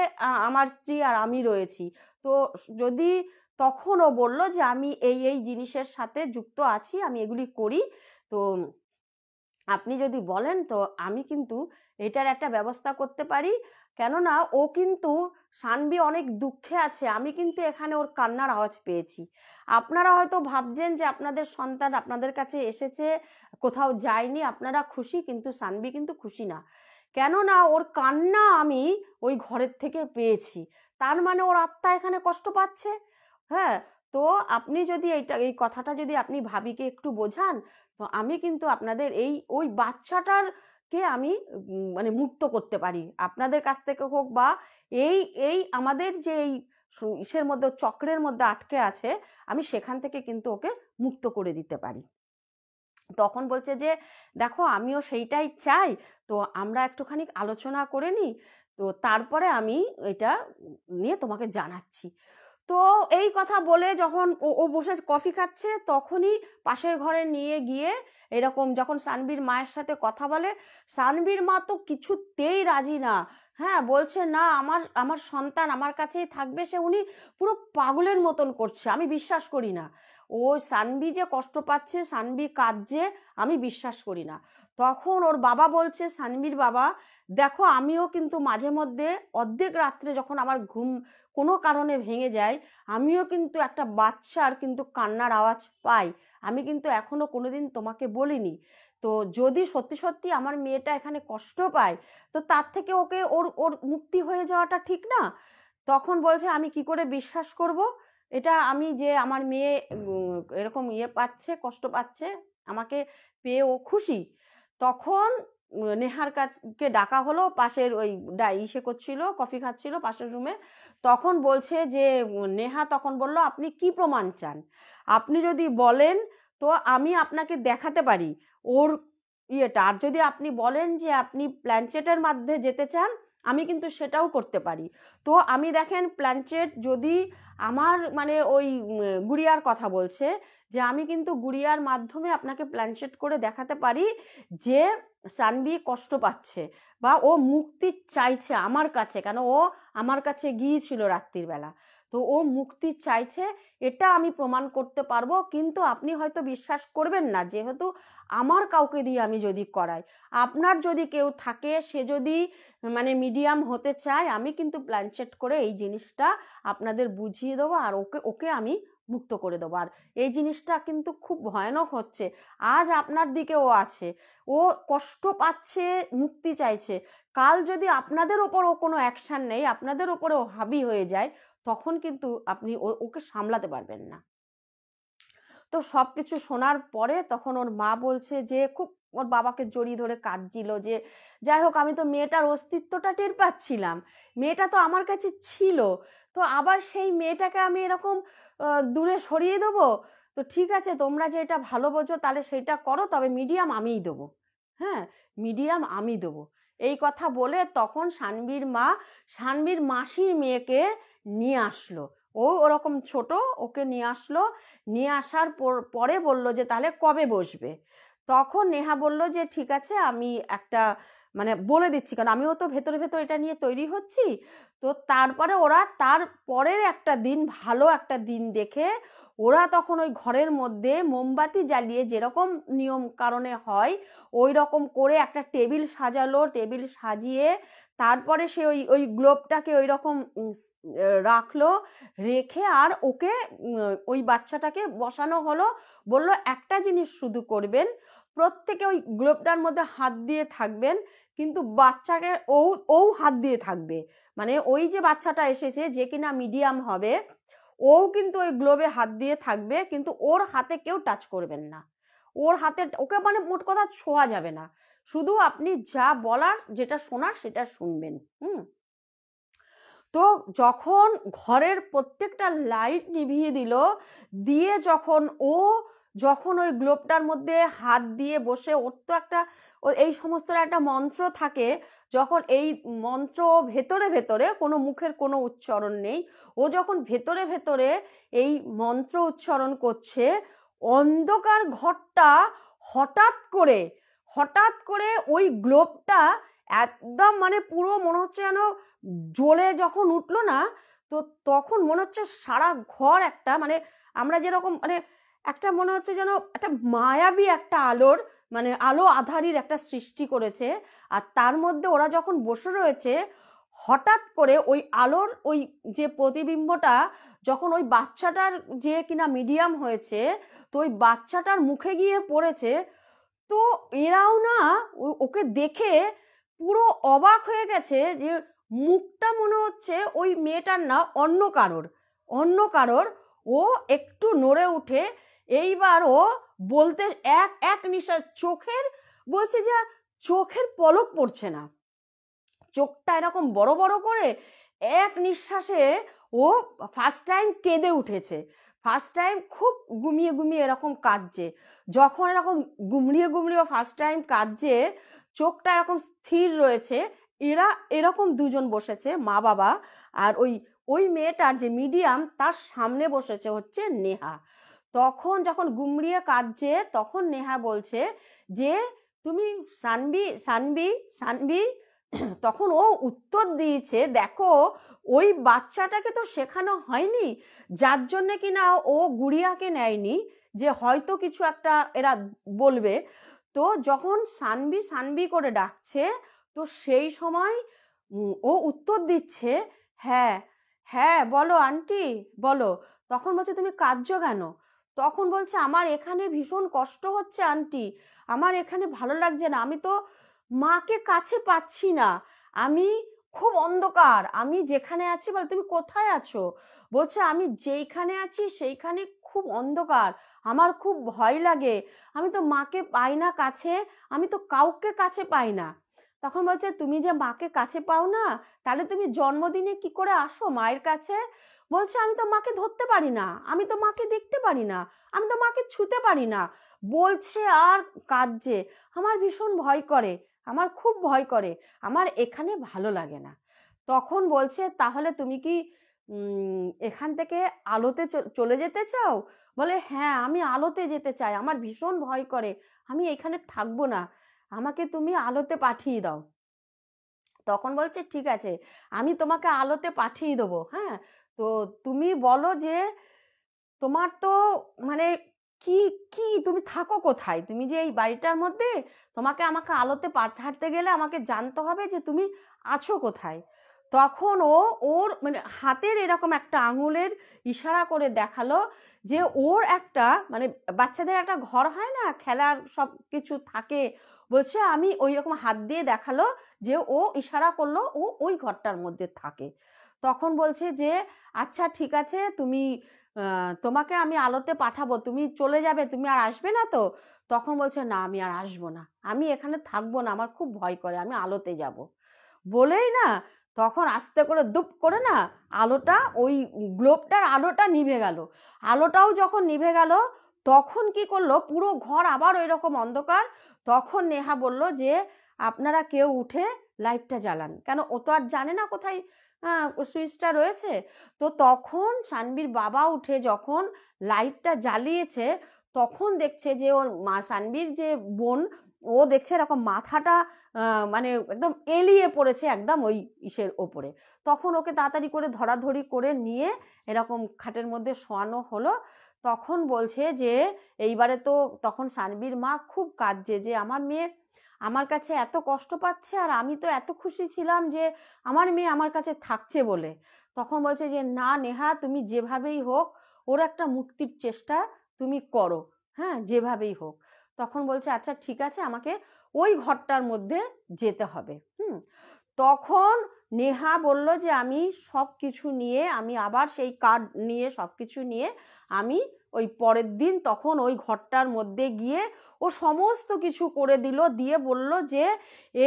আমার স্ত্রী আর আমি রয়েছি। তো যদি তখন ও বলল যে আমি এই এই জিনিসের সাথে যুক্ত আছি, আমি এগুলি করি, তো আপনি যদি বলেন তো আমি কিন্তু এটার একটা ব্যবস্থা করতে পারি, কেননা ও কিন্তু সানবি অনেক দুঃখে আছে, আমি কিন্তু এখানে ওর কান্নার আওয়াজ পেয়েছি। আপনারা হয়তো ভাবছেন যে আপনাদের সন্তান আপনাদের কাছে এসেছে, কোথাও যায়নি, আপনারা খুশি, কিন্তু সানবি কিন্তু খুশি না, কেননা ওর কান্না আমি ওই ঘরের থেকে পেয়েছি, তার মানে ওর আত্মা এখানে কষ্ট পাচ্ছে। হ্যাঁ, তো আপনি যদি এই কথাটা যদি আপনি ভাবিকে একটু বোঝান, তো আমি কিন্তু আপনাদের এই ওই বাচ্চাটারকে আমি মানে মুক্ত করতে পারি, আপনাদের কাছ থেকে হোক, বা এই এই আমাদের যে এই ইসের মধ্যে চক্রের মধ্যে আটকে আছে, আমি সেখান থেকে কিন্তু ওকে মুক্ত করে দিতে পারি। তখন বলছে যে দেখো আমিও সেইটাই চাই, তো আমরা একটুখানি আলোচনা করে নিই। তো তারপরে আমি এটা নিয়ে তোমাকে জানাচ্ছি। তো এই কথা বলে যখন ও বসে কফি খাচ্ছে, তখনই পাশের ঘরে নিয়ে গিয়ে এরকম যখন সানভীর মায়ের সাথে কথা বলে, সানভীর মা তো কিছুতেই রাজি না। হ্যাঁ, বলছে না, আমার আমার সন্তান আমার কাছেই থাকবে। উনি পুরো পাগলের মতন করছে, আমি বিশ্বাস করি না। ও সানভি যে কষ্ট পাচ্ছে, সানভি কাঁদছে, আমি বিশ্বাস করি না। তখন ওর বাবা বলছে, সানভীর বাবা, দেখো আমিও কিন্তু মাঝে মধ্যে অর্ধেক রাত্রে যখন আমার ঘুম কোনো কারণে ভেঙে যায়, আমিও কিন্তু একটা বাচ্চার কিন্তু কান্নার আওয়াজ পাই। আমি কিন্তু এখনো কোনোদিন তোমাকে বলিনি। তো যদি সত্যি সত্যি আমার মেয়েটা এখানে কষ্ট পায়, তো তার থেকে ওকে ওর ওর মুক্তি হয়ে যাওয়াটা ঠিক না? তখন বলছে, আমি কি করে বিশ্বাস করব এটা, আমি যে আমার মেয়ে এরকম পাচ্ছে, কষ্ট পাচ্ছে, আমাকে পেয়ে ও খুশি। তখন নেহার কাছকে ডাকা হলো, পাশের ওই ইসে করছিল, কফি খাচ্ছিল পাশের রুমে। তখন বলছে যে নেহা তখন বলল, আপনি কি প্রমাণ চান? আপনি যদি বলেন তো আমি আপনাকে দেখাতে পারি ওর ইয়েটা। আর যদি আপনি বলেন যে আপনি প্ল্যানচেটের মাধ্যমে যেতে চান, আমি কিন্তু সেটাও করতে পারি। তো আমি দেখেন, প্ল্যানচেট যদি আমার মানে ওই গুড়িয়ার কথা বলছে, যে আমি কিন্তু গুড়িয়ার মাধ্যমে আপনাকে প্ল্যানচেট করে দেখাতে পারি যে সানভি কষ্ট পাচ্ছে বা ও মুক্তি চাইছে আমার কাছে, কেন ও আমার কাছে গিয়েছিল রাত্রির বেলা। তো ও মুক্তি চাইছে, এটা আমি প্রমাণ করতে পারবো। কিন্তু আপনি হয়তো বিশ্বাস করবেন না, যেহেতু আমার কাউকে দিয়ে আমি যদি করাই। আপনার যদি কেউ থাকে, সে যদি মানে মিডিয়াম হতে চায়, আমি কিন্তু প্ল্যানচেট করে এই জিনিসটা আপনাদের বুঝিয়ে দেবো, আর ওকে ওকে আমি মুক্ত করে দেবো। আর এই জিনিসটা কিন্তু খুব ভয়ানক হচ্ছে। আজ আপনার দিকে ও আছে, ও কষ্ট পাচ্ছে, মুক্তি চাইছে। কাল যদি আপনাদের ওপর ও কোনো অ্যাকশান নেই, আপনাদের ওপরে ও হাবি হয়ে যায়, তখন কিন্তু আপনি ওকে সামলাতে পারবেন না। তো সবকিছু শোনার পরে তখন ওর মা বলছে যে, খুব ওর বাবাকে জড়িয়ে ধরে কাঁদছিল, যে যাই হোক, আমি তো মেয়েটার অস্তিত্বটা টের পাচ্ছিলাম, মেয়েটা তো আমার কাছে ছিল, তো আবার সেই মেয়েটাকে আমি এরকম দূরে সরিয়ে দেবো? তো ঠিক আছে, তোমরা যে এটা ভালো বোঝো তাহলে সেইটা করো, তবে মিডিয়াম আমিই দেবো। হ্যাঁ, মিডিয়াম আমি দেবো। এই কথা বলে তখন সানভীর মাসির মেয়েকে নিয়ে আসলো। ও ওরকম ছোট, ওকে নিয়ে আসলো। নিয়ে আসার পরে বলল যে তাহলে কবে বসবে? তখন নেহা বলল যে ঠিক আছে, আমি একটা মানে বলে দিচ্ছি, কারণ আমিও তো ভেতরে ভেতরে এটা নিয়ে তৈরি হচ্ছি। তো তারপরে ওরা তার পরের একটা দিন, ভালো একটা দিন দেখে, ওরা তখন ওই ঘরের মধ্যে মোমবাতি জ্বালিয়ে, যেরকম নিয়ম কারণে হয় ওই রকম করে একটা টেবিল সাজালো। টেবিল সাজিয়ে তারপরে সে ওই ওই গ্লোবটাকে ওই রকম রাখলো, রেখে আর ওকে ওই বাচ্চাটাকে বসানো হলো। বলল, একটা জিনিস শুধু করবেন, প্রত্যেকে ওই গ্লোবটার মধ্যে হাত দিয়ে থাকবেন, কিন্তু বাচ্চাকে ও হাত দিয়ে থাকবে। মানে ওই যে বাচ্চাটা এসেছে, যে কিনা মিডিয়াম হবে, ও কিন্তু ওই গ্লোবে হাত দিয়ে থাকবে, কিন্তু ওর হাতে কেউ টাচ করবেন না। ওর হাতে ওকে মানে মোট কথা ছোঁয়া যাবে না। শুধু আপনি যা বলার, যেটা শোনার সেটা শুনবেন। তো যখন ঘরের প্রত্যেকটা লাইট নিভিয়ে দিল, দিয়ে যখন ওই গ্লোবটার মধ্যে হাত দিয়ে বসে, ওর তো একটা এই সমস্ত একটা মন্ত্র থাকে, যখন এই মন্ত্র ভেতরে ভেতরে, কোনো মুখের কোনো উচ্চারণ নেই, ও যখন ভেতরে ভেতরে এই মন্ত্র উচ্চারণ করছে, অন্ধকার ঘরটা হঠাৎ করে ওই গ্লোবটা একদম মানে পুরো মনে হচ্ছে যেন জ্বলে যখন উঠলো না, তো তখন মনে হচ্ছে সারা ঘর একটা মানে আমরা যেরকম মানে একটা মনে হচ্ছে যেন একটা মায়াবী একটা আলোর মানে আলো আধারির একটা সৃষ্টি করেছে। আর তার মধ্যে ওরা যখন বসে রয়েছে, হঠাৎ করে ওই আলোর ওই যে প্রতিবিম্বটা যখন ওই বাচ্চাটার যে কিনা মিডিয়াম হয়েছে, তো ওই বাচ্চাটার মুখে গিয়ে পড়েছে। তো এরাও না ওকে দেখে পুরো অবাক হয়ে গেছে, যে মুখটা মনে হচ্ছে ওই মেয়েটার না অন্য কারোর। ও একটু নড়ে উঠে এইবার ও বলতে এক নিঃশ্বাস বলছে যে চোখের পলক পড়ছে না, চোখটা এরকম বড় বড় করে এক নিঃশ্বাসে ও ফার্স্ট টাইম কেঁদে উঠেছে। ফার্স্ট টাইম খুব গুমিয়ে গুমিয়ে এরকম কাঁদছে। যখন এরকম গুমড়িয়ে গুমড়িয়ে ফার্স্ট টাইম কাঁদছে, চোখটা এরকম স্থির রয়েছে, এরা এরকম দুজন বসেছে, মা বাবা, আর ওই মেয়েটার যে মিডিয়াম তার সামনে বসেছে হচ্ছে নেহা। তখন যখন গুমড়িয়ে কাঁদছে তখন নেহা বলছে যে তুমি সানবি সানবি সানবি। তখন ও উত্তর দিয়েছে, দেখো ওই বাচ্চাটাকে তো শেখানো হয়নি, যার জন্যে কিনা ও গুড়িয়াকে নেয়নি, যে হয়তো কিছু একটা এরা বলবে। তো যখন সানবি সানবি করে ডাকছে, তো সেই সময় ও উত্তর দিচ্ছে, হ্যাঁ হ্যাঁ বলো আন্টি বলো। তখন বলছে তুমি কাঁদছো কেন? তখন বলছে আমার এখানে ভীষণ কষ্ট হচ্ছে আন্টি, আমার এখানে ভালো লাগছে না, আমি তো মাকে কাছে পাচ্ছি না, আমি খুব অন্ধকার, আমি যেখানে আছি, বলে তুমি কোথায় আছো? বলছে আমি যেইখানে আছি সেইখানে খুব অন্ধকার, আমার খুব ভয় লাগে, আমি তো মাকে পাই না কাছে, আমি তো কাউকে কাছে পাই না। তখন বলছে তুমি যে মাকে কাছে পাও না, তাহলে তুমি জন্মদিনে কি করে আসো মায়ের কাছে? বলছে আমি তো মাকে ধরতে পারি না, আমি তো মাকে দেখতে পারি না, আমি তো মাকে ছুতে পারি না। বলছে আর কাঁদছে, আমার ভীষণ ভয় করে, আমার খুব ভয় করে, আমার এখানে ভালো লাগে না। তখন বলছে তাহলে তুমি কি এখান থেকে আলোতে চলে যেতে চাও? বলে হ্যাঁ আমি আলোতে যেতে চাই, আমার ভীষণ ভয় করে, আমি এখানে থাকবো না, আমাকে তুমি আলোতে পাঠিয়ে দাও। তখন বলছে ঠিক আছে, আমি তোমাকে আলোতে পাঠিয়ে দেবো। হ্যাঁ, তো তুমি বলো যে তোমার তো মানে কি কি তুমি থাকো কোথায়, তুমি যে এই বাড়িটার মধ্যে, তোমাকে আমাকে আলোতে পাঠাতে গেলে আমাকে জানতে হবে যে তুমি আছো কোথায়। তখন ওর মানে হাতের এরকম একটা আঙুলের ইশারা করে দেখালো যে ওর একটা মানে বাচ্চাদের একটা ঘর হয় না, খেলার সব কিছু থাকে, বলছে আমি ওই রকম হাত দিয়ে দেখালো যে ও ইশারা করলো ও ওই ঘরটার মধ্যে থাকে। তখন বলছে যে আচ্ছা ঠিক আছে, তুমি তোমাকে আমি আলোতে পাঠাবো, তুমি চলে যাবে, তুমি আর আসবে না তো? তখন বলছে না আমি আর আসবো না, আমি এখানে থাকবো না, আমার খুব ভয় করে, আমি আলোতে যাব। বলেই না তখন আস্তে করে দুপ করে না আলোটা, ওই গ্লোবটার আলোটা নিভে গেল। আলোটাও যখন নিভে গেল তখন কি করলো, পুরো ঘর আবার ওই রকম অন্ধকার। তখন নেহা বলল যে আপনারা কেউ উঠে লাইটটা জ্বালান, কেন ও তো আর জানে না কোথায় সুইচটা রয়েছে। তো তখন সানবির বাবা উঠে যখন লাইটটা জ্বালিয়েছে, তখন দেখছে যে ওর মা সানবির যে বোন, ও দেখছে এরকম মাথাটা মানে একদম এলিয়ে পড়েছে একদম ওই ইসের ওপরে। তখন ওকে তাড়াতাড়ি করে ধরাধরি করে নিয়ে এরকম খাটের মধ্যে শোয়ানো হলো। তখন বলছে যে এইবারে তো, তখন সানবির মা খুব কাঁদছে যে আমার মেয়ে আমার কাছে এত কষ্ট পাচ্ছে, আর আমি তো এত খুশি ছিলাম যে আমার মেয়ে আমার কাছে থাকছে বলে। তখন বলছে যে না নেহা, তুমি যেভাবেই হোক ওর একটা মুক্তির চেষ্টা তুমি করো, হ্যাঁ যেভাবেই হোক। তখন বলছে আচ্ছা ঠিক আছে, আমাকে ওই ঘরটার মধ্যে যেতে হবে। তখন নেহা বলল যে আমি সব কিছু নিয়ে, আমি আবার সেই কার্ড নিয়ে সব কিছু নিয়ে আমি ওই পরের দিন তখন ওই ঘরটার মধ্যে গিয়ে ও সমস্ত কিছু করে দিল, দিয়ে বলল যে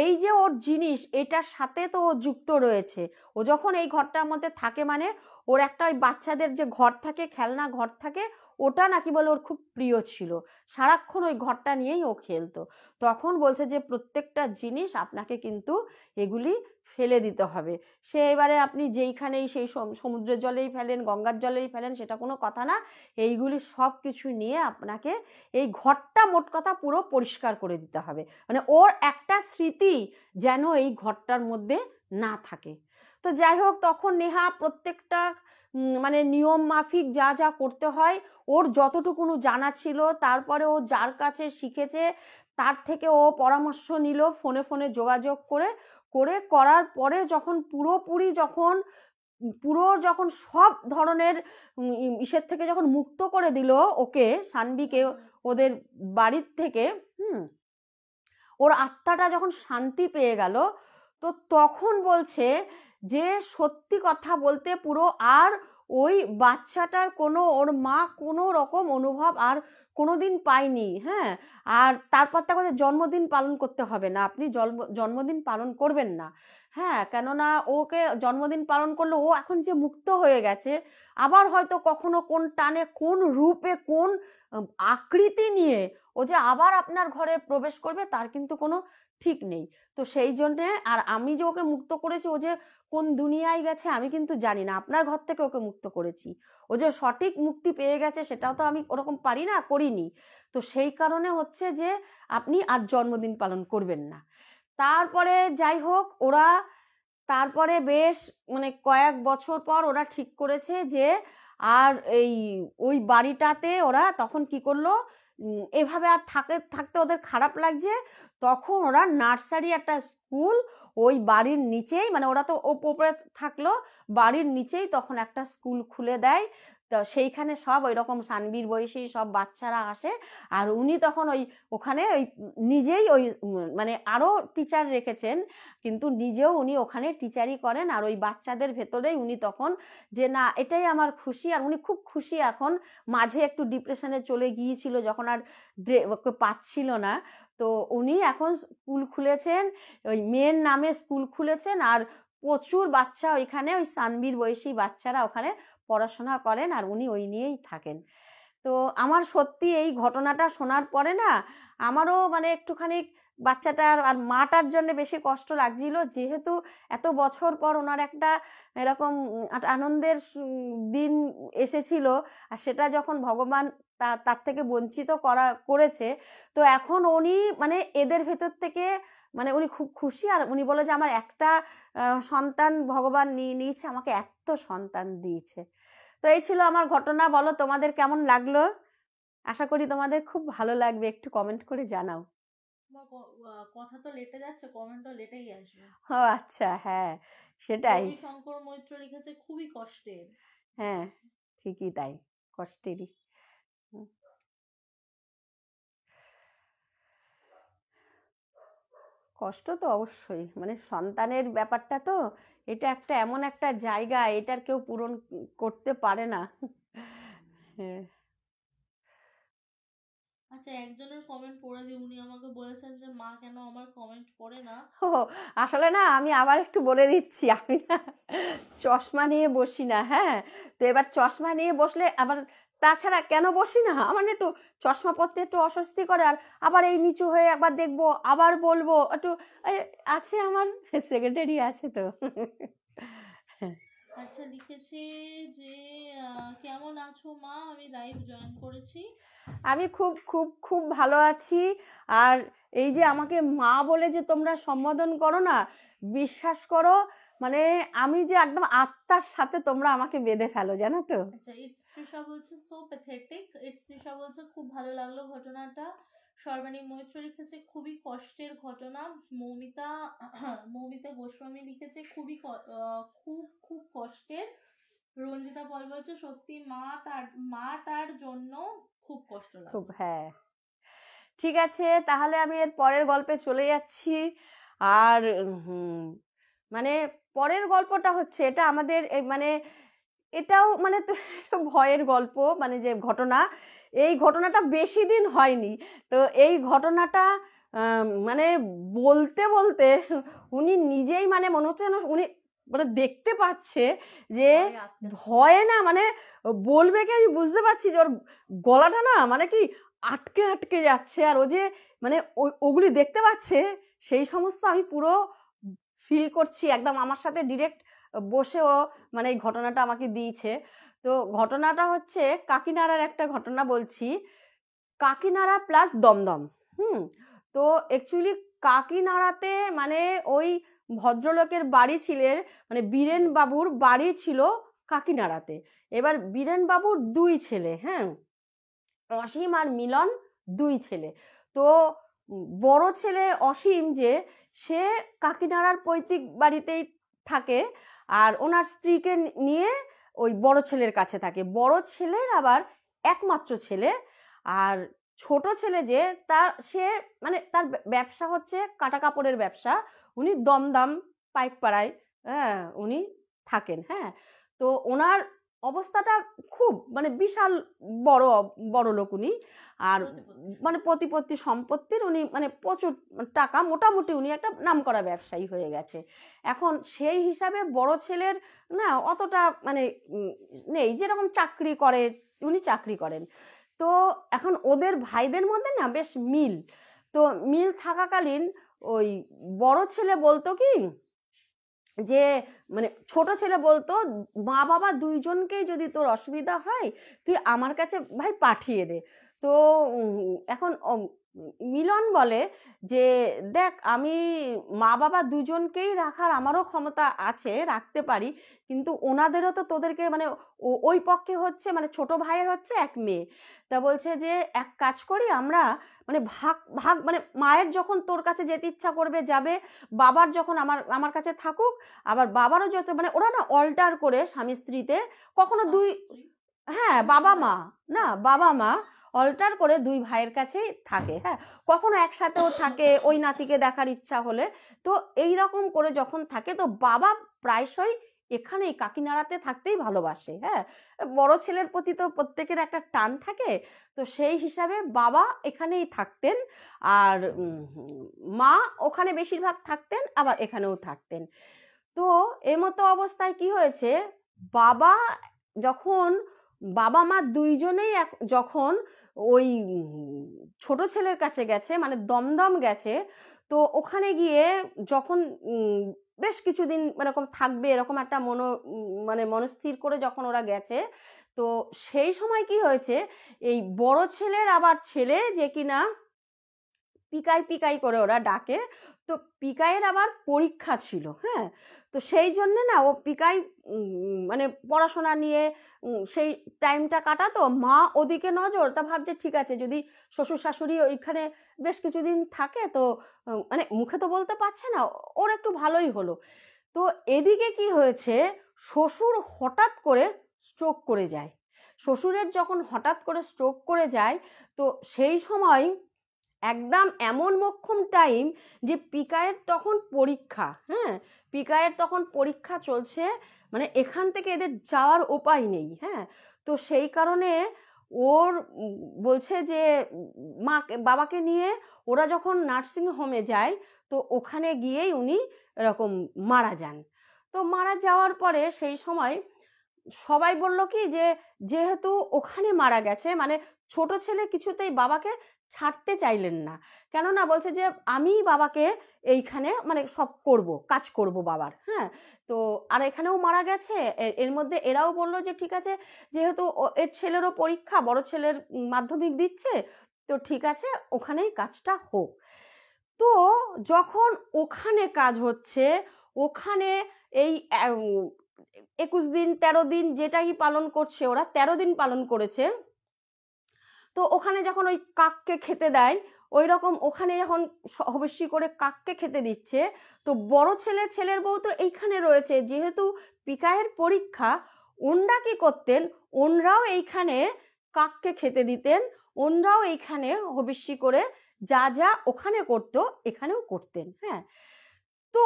এই যে ওর জিনিস এটার সাথে তো ও যুক্ত রয়েছে, ও যখন এই ঘরটার মধ্যে থাকে মানে ওর একটা ওই বাচ্চাদের যে ঘর থাকে, খেলনা ঘর থাকে, ওটা নাকি বলে ওর খুব প্রিয় ছিল, সারাক্ষণ ওই ঘরটা নিয়েই ও খেলতো। তখন বলছে যে প্রত্যেকটা জিনিস আপনাকে কিন্তু এগুলি ফেলে দিতে হবে, সে এবারে আপনি যেইখানেই সেই সমুদ্রের জলেই ফেলেন, গঙ্গার জলেই ফেলেন, সেটা কোনো কথা না, এইগুলি সব কিছু নিয়ে আপনাকে এই ঘরটা মোট কথা পুরো পরিষ্কার করে দিতে হবে, মানে ওর একটা স্মৃতি যেন এই ঘরটার মধ্যে না থাকে। তো যাই হোক, তখন নেহা প্রত্যেকটা মানে নিয়ম মাফিক যা যা করতে হয় ওর যতটুকুনো জানা ছিল, তারপরে ও যার কাছে শিখেছে তার থেকে ও পরামর্শ নিল, ফোনে ফোনে যোগাযোগ করে করে করার পরে যখন পুরোপুরি যখন সব ধরনের ইসের থেকে যখন মুক্ত করে দিল ওকে, সানবিকে, ওদের বাড়ির থেকে, ওর আত্মাটা যখন শান্তি পেয়ে গেল, তো তখন বলছে যে সত্যি কথা বলতে পুরো আর ওই বাচ্চাটার কোনো, ওর মা কোনো রকম অনুভব আর কোনোদিন পায়নি। হ্যাঁ, আর তারপর তাকে জন্মদিন পালন করতে হবে না, আপনি জন্মদিন পালন করবেন না। হ্যাঁ, কেননা ওকে জন্মদিন পালন করলে ও এখন যে মুক্ত হয়ে গেছে, আবার হয়তো কখনো কোন টানে কোন রূপে কোন আকৃতি নিয়ে ও যে আবার আপনার ঘরে প্রবেশ করবে তার কিন্তু কোনো ঠিক নেই। তো সেই জন্যে, আর আমি যে ওকে মুক্ত করেছি, ও যে কোন দুনিয়ায় গেছে আমি কিন্তু জানি না, আপনার ঘর থেকে ওকে মুক্ত করেছি। ও যে সঠিক মুক্তি পেয়ে গেছে সেটাও তো আমি ওরকম পারি না, করিনি। তো সেই কারণে হচ্ছে যে আপনি আর জন্মদিন পালন করবেন না। তারপরে যাই হোক, ওরা তারপরে বেশ মানে কয়েক বছর পর ওরা ঠিক করেছে যে আর এই ওই বাড়িটাতে ওরা তখন কি করলো, এভাবে আর থাকতে ওদের খারাপ লাগছে, তখন ওরা নার্সারি একটা স্কুল ওই বাড়ির নিচেই, মানে ওরা তো ওপরে থাকলো, বাড়ির নিচেই তখন একটা স্কুল খুলে দেয়। তো সেইখানে সব ওই রকম সানবীর বয়সী সব বাচ্চারা আসে, আর উনি তখন ওখানে নিজেই মানে আরো টিচার রেখেছেন, কিন্তু নিজেও উনি ওখানে টিচারই করেন, আর ওই বাচ্চাদের ভেতরেই উনি তখন যে না এটাই আমার খুশি, আর উনি খুব খুশি এখন। মাঝে একটু ডিপ্রেশনে চলে গিয়েছিল যখন আর পাচ্ছিল না, তো উনি এখন স্কুল খুলেছেন, ওই মেয়ের নামে স্কুল খুলেছেন, আর প্রচুর বাচ্চা ওইখানে ওই সানবীর বয়সী বাচ্চারা ওখানে পড়াশোনা করেন, আর উনি ওই নিয়েই থাকেন। তো আমার সত্যি এই ঘটনাটা শোনার পরে না আমারও মানে একটুখানি বাচ্চাটার আর মাটার জন্য বেশি কষ্ট লাগছিল, যেহেতু এত বছর পর ওনার একটা এরকম আনন্দের দিন এসেছিল, আর সেটা যখন ভগবান তার থেকে বঞ্চিত করেছে, তো এখন উনি মানে এদের ভেতর থেকে মানে উনি খুব খুশি, আর উনি বলে যে আমার একটা সন্তান ভগবান নিয়েছে, আমাকে এত সন্তান দিয়েছে। তো এই ছিল আমার ঘটনা। বলো তোমাদের কেমন লাগলো? আশা করি তোমাদের খুব ভালো লাগবে, একটু কমেন্ট করে জানাও। কথা তো লেটে যাচ্ছে, কমেন্টও লেটেই আসবে। ও আচ্ছা, হ্যাঁ সেটাই। রবি শঙ্কর মৈত্র লিখেছে খুবই কষ্টের। হ্যাঁ ঠিকই তাই, কষ্টেরই। কষ্ট তো অবশ্যই, মানে সন্তানের ব্যাপারটা তো, এটা একটা এমন একটা জায়গা, এটার কেউ পূরণ করতে পারে না। হ্যাঁ। আচ্ছা, একজনের কমেন্ট পড়ে দিই, উনি আমাকে বলেছেন যে মা কেন আমার কমেন্ট পড়ে না। ও আসলে না আমি আবার একটু বলে দিচ্ছি, আমি না চশমা নিয়ে বসি না, হ্যাঁ। তো এবার চশমা নিয়ে বসলে আবার, তাছাড়া কেন বসি না, আমার একটু চশমা পরতে একটু অস্বস্তি করে, আর আবার এই নিচু হয়ে একবার দেখবো আবার বলবো একটু, আছে আমার সেক্রেটারি আছে তো। আচ্ছা, লিখেছে যে কেমন আছো মা, আমি লাইভ জয়েন করেছি। আমি খুব খুব খুব ভালো আছি। আর এই যে আমাকে মা বলে যে তোমরা সম্বোধন করো না, বিশ্বাস করো মানে আমি যে একদম আত্মার সাথে তোমরা আমাকে বেঁধে ফেলো, জানো তো। আচ্ছা, তৃষা বলছে সো প্যাথেটিক। তৃষা বলছে খুব ভালো লাগলো ঘটনাটা। সর্বাণী মৈত্র লিখেছে খুবই কষ্টের ঘটনা। মৌমিতা গোস্বামী লিখেছে খুবই খুব খুব কষ্টের। রঞ্জিতা পল বলছে সত্যি মা তার জন্য খুব কষ্ট লাগে। খুব, হ্যাঁ ঠিক আছে, তাহলে আমি এর পরের গল্পে চলে যাচ্ছি। আর মানে পরের গল্পটা হচ্ছে, এটা আমাদের মানে এটাও মানে তো ভয়ের গল্প, মানে যে ঘটনা, এই ঘটনাটা বেশি দিন হয়নি। তো এই ঘটনাটা মানে বলতে বলতে উনি নিজেই মানে মনে হচ্ছে যেন উনি মানে দেখতে পাচ্ছে যে ভয়ে না মানে বলবে কি, আমি বুঝতে পারছি যে ওর গলাটা না মানে কি আটকে আটকে যাচ্ছে, আর ও যে মানে ওগুলি দেখতে পাচ্ছে, সেই সমস্ত আমি পুরো ফিল করছি একদম, আমার সাথে ডিরেক্ট বসেও মানে এই ঘটনাটা আমাকে দিয়েছে। তো ঘটনাটা হচ্ছে কাকিনাড়ার একটা ঘটনা বলছি, কাকিনাড়া প্লাস দমদম। তো অ্যাকচুয়ালি কাকিনাড়াতে মানে ওই ভদ্রলোকের বাড়ি ছিলেন, মানে বীরেন বাবুর বাড়ি ছিল কাকিনাড়াতে। এবার বীরেন বাবুর দুই ছেলে, হ্যাঁ, অসীম আর মিলন, দুই ছেলে। তো বড় ছেলে অসীম যে, সে কাকিনাড়ার পৈতৃক বাড়িতেই থাকে, আর ওনার স্ত্রীকে নিয়ে ওই বড় ছেলের কাছে থাকে। বড় ছেলের আবার একমাত্র ছেলে, আর ছোট ছেলে যে সে মানে তার ব্যবসা হচ্ছে কাটা কাপড়ের ব্যবসা, উনি দমদম পাইকপাড়ায়, হ্যাঁ উনি থাকেন, হ্যাঁ। তো ওনার অবস্থাটা খুব মানে বিশাল বড় বড় লোক উনি, আর মানে প্রতিপত্তি সম্পত্তির উনি মানে প্রচুর টাকা, মোটামুটি উনি একটা নামকরা ব্যবসায়ী হয়ে গেছে। এখন সেই হিসাবে বড় ছেলের না অতটা মানে নেই, যেরকম চাকরি করে উনি চাকরি করেন। তো এখন ওদের ভাইদের মধ্যে না বেশ মিল, তো মিল থাকাকালীন ওই বড় ছেলে বলতো কি যে মানে ছোট ছেলে বলতো মা বাবা দুইজনকেই যদি তোর অসুবিধা হয় তুই আমার কাছে ভাই পাঠিয়ে দে। তো এখন মিলন বলে যে দেখ আমি মা বাবা দুজনকেই রাখার আমারও ক্ষমতা আছে, রাখতে পারি, কিন্তু ওনাদেরও তো তোদেরকে মানে ওই পক্ষে হচ্ছে মানে ছোট ভাইয়ের হচ্ছে এক মেয়ে। তা বলছে যে এক কাজ করি আমরা মানে ভাগ ভাগ মানে মায়ের যখন তোর কাছে যেতে ইচ্ছা করবে যাবে, বাবার যখন আমার কাছে থাকুক, আবার বাবারও যত মানে ওরা না অল্টার করে স্বামী স্ত্রীতে কখনো দুই, হ্যাঁ বাবা মা না বাবা মা অল্টার করে দুই ভাইয়ের কাছেই থাকে, হ্যাঁ কখনো একসাথেও থাকে ওই নাতিকে দেখার ইচ্ছা হলে। তো এই রকম করে যখন থাকে তো বাবা প্রায়শই এখানেই কাকিনাড়াতে থাকতেই ভালোবাসে, হ্যাঁ বড় ছেলের প্রতি তো প্রত্যেকের একটা টান থাকে, তো সেই হিসাবে বাবা এখানেই থাকতেন, আর মা ওখানে বেশিরভাগ থাকতেন, আবার এখানেও থাকতেন। তো এমতো অবস্থায় কি হয়েছে, বাবা যখন বাবা মা দুইজনেই যখন ওই ছোট ছেলের কাছে গেছে মানে দমদম গেছে, তো ওখানে গিয়ে যখন বেশ কিছুদিন এরকম থাকবে এরকম একটা মানে মনস্থির করে যখন ওরা গেছে, তো সেই সময় কি হয়েছে, এই বড় ছেলের আবার ছেলে যে কিনা পিকাই পিকাই করে ওরা ডাকে, তো পিকাইয়ের আবার পরীক্ষা ছিল, হ্যাঁ তো সেই জন্যে না ও পিকাই মানে পড়াশোনা নিয়ে সেই টাইমটা কাটাতো, মা ওদিকে নজর, তা ভাবছে ঠিক আছে যদি শ্বশুর শাশুড়ি ওইখানে বেশ কিছুদিন থাকে তো মানে মুখে তো বলতে পারছে না, ওর একটু ভালোই হলো। তো এদিকে কি হয়েছে, শ্বশুর হঠাৎ করে স্ট্রোক করে যায়। শ্বশুরের যখন হঠাৎ করে স্ট্রোক করে যায়, তো সেই সময় একদম এমন মোক্ষম টাইম যে পিকায়ের তখন পরীক্ষা, হ্যাঁ পিকায়ের তখন পরীক্ষা চলছে, মানে এখান থেকে এদের যাওয়ার উপায় নেই, হ্যাঁ তো সেই কারণে ওর বলছে যে বাবাকে নিয়ে ওরা যখন নার্সিং হোমে যায়, তো ওখানে গিয়েই উনি এরকম মারা যান। তো মারা যাওয়ার পরে সেই সময় সবাই বলল কি যে যেহেতু ওখানে মারা গেছে মানে ছোট ছেলে কিছুতেই বাবাকে ছাড়তে চাইলেন না, কেননা বলছে যে আমি বাবাকে এইখানে মানে সব করব, কাজ করব বাবার, হ্যাঁ তো আর এখানেও মারা গেছে, এর মধ্যে এরাও বলল যে ঠিক আছে যেহেতু এর ছেলেরও পরীক্ষা, বড় ছেলের মাধ্যমিক দিচ্ছে, তো ঠিক আছে ওখানেই কাজটা হোক। তো যখন ওখানে কাজ হচ্ছে, ওখানে এই 21 দিন 13 দিন যেটাই পালন করছে, ওরা 13 দিন পালন করেছে, তো ওখানে যখন ওই কাককে খেতে দেয় ওই রকম ওখানে যখন হবিষ্যি করে কাককে খেতে দিচ্ছে, তো বড় ছেলের বউ তো এইখানে রয়েছে, যেহেতু পিকায়ের পরীক্ষা, ওনরা কি করতেন, ওনরাও এইখানে কাককে খেতে দিতেন, ওনরাও এইখানে হবিষ্যি করে যা যা ওখানে করতো এখানেও করতেন, হ্যাঁ তো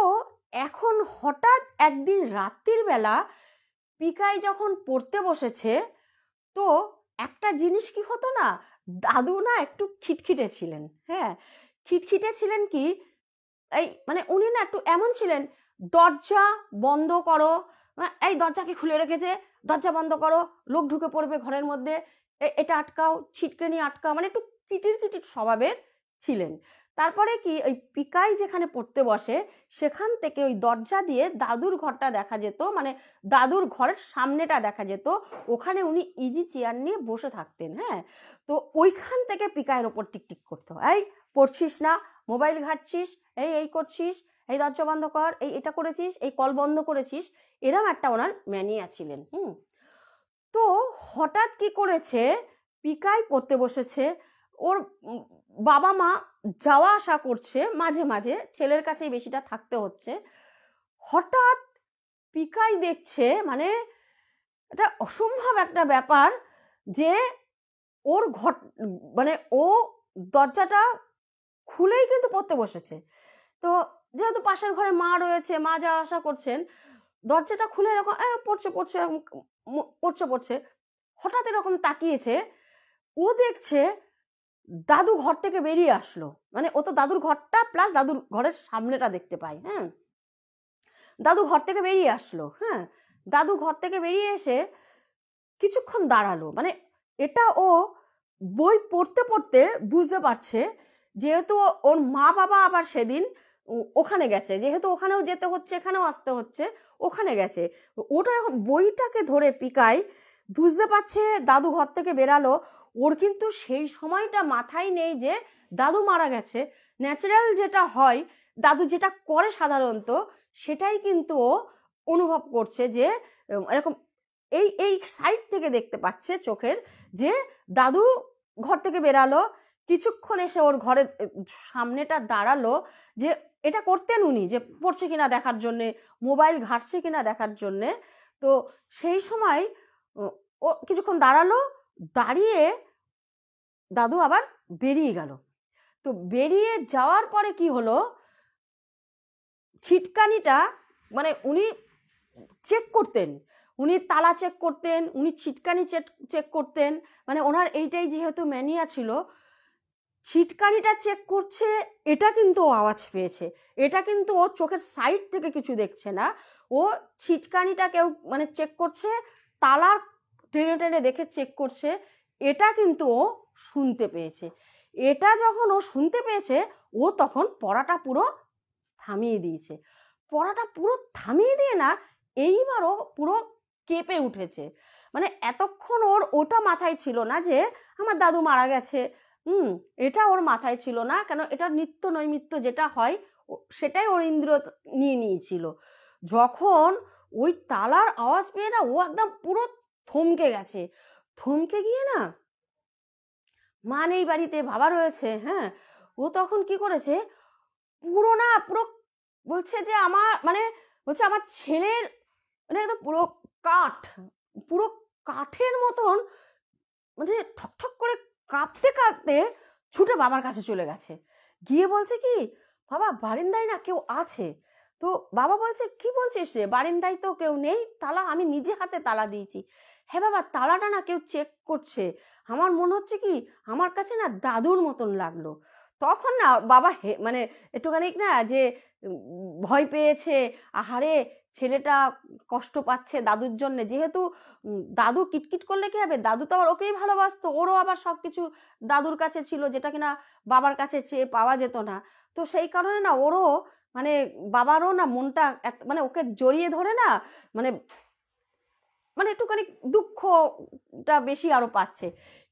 এখন হঠাৎ একদিন রাত্রির বেলা পিকাই যখন পড়তে বসেছে, তো একটা জিনিস কি হতো না, দাদু না একটু খিটখিটে ছিলেন, হ্যাঁ খিটখিটে ছিলেন কি এই মানে উনি না একটু এমন ছিলেন, দরজা বন্ধ করো, এই দরজাকে খুলে রেখেছে, দরজা বন্ধ করো, লোক ঢুকে পড়বে ঘরের মধ্যে, এটা আটকাও, ছিটকেনি আটকাও, মানে একটু কিটির কিটির স্বভাবের ছিলেন। তারপরে কি ওই পিকাই যেখানে পড়তে বসে সেখান থেকে ওই দরজা দিয়ে দাদুর ঘরটা দেখা যেত, মানে দাদুর ঘরের সামনেটা দেখা যেত, ওখানে উনি ইজি চেয়ার নিয়ে বসে থাকতেন, হ্যাঁ তো ওইখান থেকে পিকাইয়ের ওপর টিকটিক করতো, এই পড়ছিস না, মোবাইল ঘাটছিস, এই করছিস, এই দরজা বন্ধ কর, এটা করেছিস, এই কল বন্ধ করেছিস, এরম একটা ওনার ম্যানিয়া ছিলেন। তো হঠাৎ কি করেছে, পিকাই পড়তে বসেছে, ওর বাবা মা যাওয়া আসা করছে, মাঝে মাঝে ছেলের কাছেই বেশিটা থাকতে হচ্ছে, হঠাৎ পিকাই দেখছে মানে এটা অসম্ভব একটা ব্যাপার যে ওর ঘর মানে ও দরজাটা খুলেই কিন্তু পড়তে বসেছে, তো যেহেতু পাশের ঘরে মা রয়েছে, মা যাওয়া আসা করছেন, দরজাটা খুলে এরকম পড়ছে পড়ছে, হঠাৎ এরকম তাকিয়েছে, ও দেখছে দাদু ঘর থেকে বেরিয়ে আসলো। মানে ও তো দাদুর ঘরটা প্লাস দাদুর ঘরের সামনেটা দেখতে পায়। হ্যাঁ, দাদু ঘর থেকে বেরিয়ে আসলো। হ্যাঁ, দাদু ঘর থেকে বেরিয়ে এসে কিছুক্ষণ দাঁড়ালো। মানে এটা ও বই পড়তে পড়তে বুঝতে পারছে, যেহেতু ওর মা বাবা আবার সেদিন ওখানে গেছে, যেহেতু ওখানেও যেতে হচ্ছে এখানেও আসতে হচ্ছে, ওখানে গেছে। ওটা এখন বইটাকে ধরে পিকাই বুঝতে পারছে দাদু ঘর থেকে বেরালো। ওর কিন্তু সেই সময়টা মাথায় নেই যে দাদু মারা গেছে। ন্যাচারাল যেটা হয়, দাদু যেটা করে সাধারণত, সেটাই কিন্তু ও অনুভব করছে যে এরকম এই এই সাইড থেকে দেখতে পাচ্ছে চোখের যে দাদু ঘর থেকে বেরালো, কিছুক্ষণ এসে ওর ঘরের সামনেটা দাঁড়ালো, যে এটা করতেন উনি, যে পড়ছে কিনা দেখার জন্যে, মোবাইল ঘাটছে কিনা দেখার জন্যে। তো সেই সময় ও কিছুক্ষণ দাঁড়ালো, দাঁড়িয়ে দাদু আবার বেরিয়ে গেল। তো বেরিয়ে যাওয়ার পরে কি হলো, ছিটকানিটা মানে উনি চেক করতেন, উনি তালা চেক করতেন, উনি ছিটকানি চেক করতেন। মানে ওনার এইটাই যেহেতু ম্যানিয়া ছিল, ছিটকানিটা চেক করছে, এটা কিন্তু ও আওয়াজ পেয়েছে। এটা কিন্তু ও চোখের সাইড থেকে কিছু দেখছে না, ও ছিটকানিটা কেউ মানে চেক করছে, তালার টেনে টেনে দেখে চেক করছে, এটা কিন্তু ও শুনতে পেয়েছে। এটা যখন ও শুনতে পেয়েছে, ও তখন পড়াটা পুরো থামিয়ে দিয়েছে। পড়াটা পুরো থামিয়ে দিয়ে না, এইবারও পুরো কেঁপে উঠেছে। মানে এতক্ষণ ওর ওটা মাথায় ছিল না যে আমার দাদু মারা গেছে, এটা ওর মাথায় ছিল না, কেন এটা নিত্য নৈমিত্য যেটা হয় সেটাই ওর ইন্দ্র নিয়ে নিয়েছিল। যখন ওই তালার আওয়াজ পেয়ে না, ও একদম পুরো থমকে গেছে। থমকে গিয়ে না, মা নেই বাড়িতে, বাবা রয়েছে। হ্যাঁ, ও তখন কি করেছে, পুরো বলছে যে আমার মানে বলছে আমার ছেলের মানে একদম পুরো কাঠের মতন, মানে ঠকঠক করে কাঁপতে কাঁপতে ছুটে বাবার কাছে চলে গেছে। গিয়ে বলছে কি, বাবা বারিন্দায় না কেউ আছে। তো বাবা বলছে কি বলছিস রে, বারিন্দায় তো কেউ নেই, তালা আমি নিজে হাতে তালা দিয়েছি। হ্যাঁ বাবা, তালাটা না কেউ চেক করছে, আমার মনে হচ্ছে কি আমার কাছে না দাদুর মতন লাগলো। তখন না বাবা মানে একটুখানি না যে ভয় পেয়েছে, আহারে ছেলেটা কষ্ট পাচ্ছে দাদুর জন্য। যেহেতু দাদু কিটকিট করলে কি হবে, দাদু তো আবার ওকেই ভালোবাসতো, ওরও আবার সবকিছু দাদুর কাছে ছিল যেটা কিনা বাবার কাছে চেয়ে পাওয়া যেত না। তো সেই কারণে না ওরও মানে বাবারও না মনটা মানে ওকে জড়িয়ে ধরে না, মানে মানে একটুখানি দুঃখটা বেশি আরো পাচ্ছে।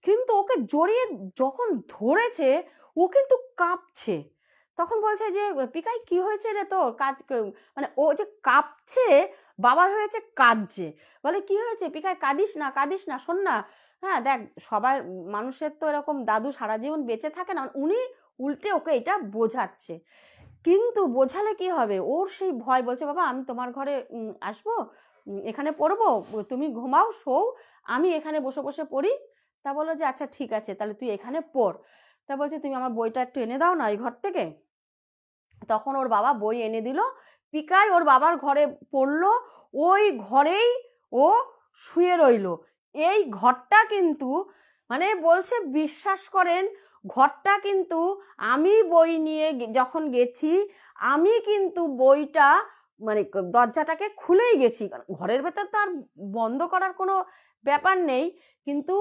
কিন্তু ওকে জড়িয়ে যখন ধরেছে, ও কিন্তু কাঁপছে। তখন বলছে যে পিকাই কি হয়েছে রে তোর, মানে ও যে কাঁপছে, বাবা হয়েছে কাঁদছে। বলে কি হয়েছে পিকাই, কাঁদিস না, শোন না। হ্যাঁ দেখ, সবার মানুষের তো এরকম দাদু সারা জীবন বেঁচে থাকে না। উনি উল্টে ওকে এটা বোঝাচ্ছে, কিন্তু বোঝালে কি হবে, ওর সেই ভয়। বলছে বাবা আমি তোমার ঘরে আসবো, এখানে পড়বো, তুমি ঘুমাও শোও, আমি এখানে বসে বসে পড়ি। তা বললো যে আচ্ছা ঠিক আছে, তাহলে তুই এখানে পড়। তা বলছে তুমি আমার বইটা একটু এনে দাও না এই ঘর থেকে। তখন ওর বাবা বই এনে দিল, পিকাই ওর বাবার ঘরে পড়লো, ওই ঘরেই ও শুয়ে রইল। এই ঘরটা কিন্তু মানে বলছে বিশ্বাস করেন, ঘরটা কিন্তু আমি বই নিয়ে যখন গেছি, আমি কিন্তু বইটা মানে দরজাটাকে খুলেই গেছি, ঘরের ভেতর তো আর বন্ধ করার কোনো ব্যাপার নেই। কিন্তু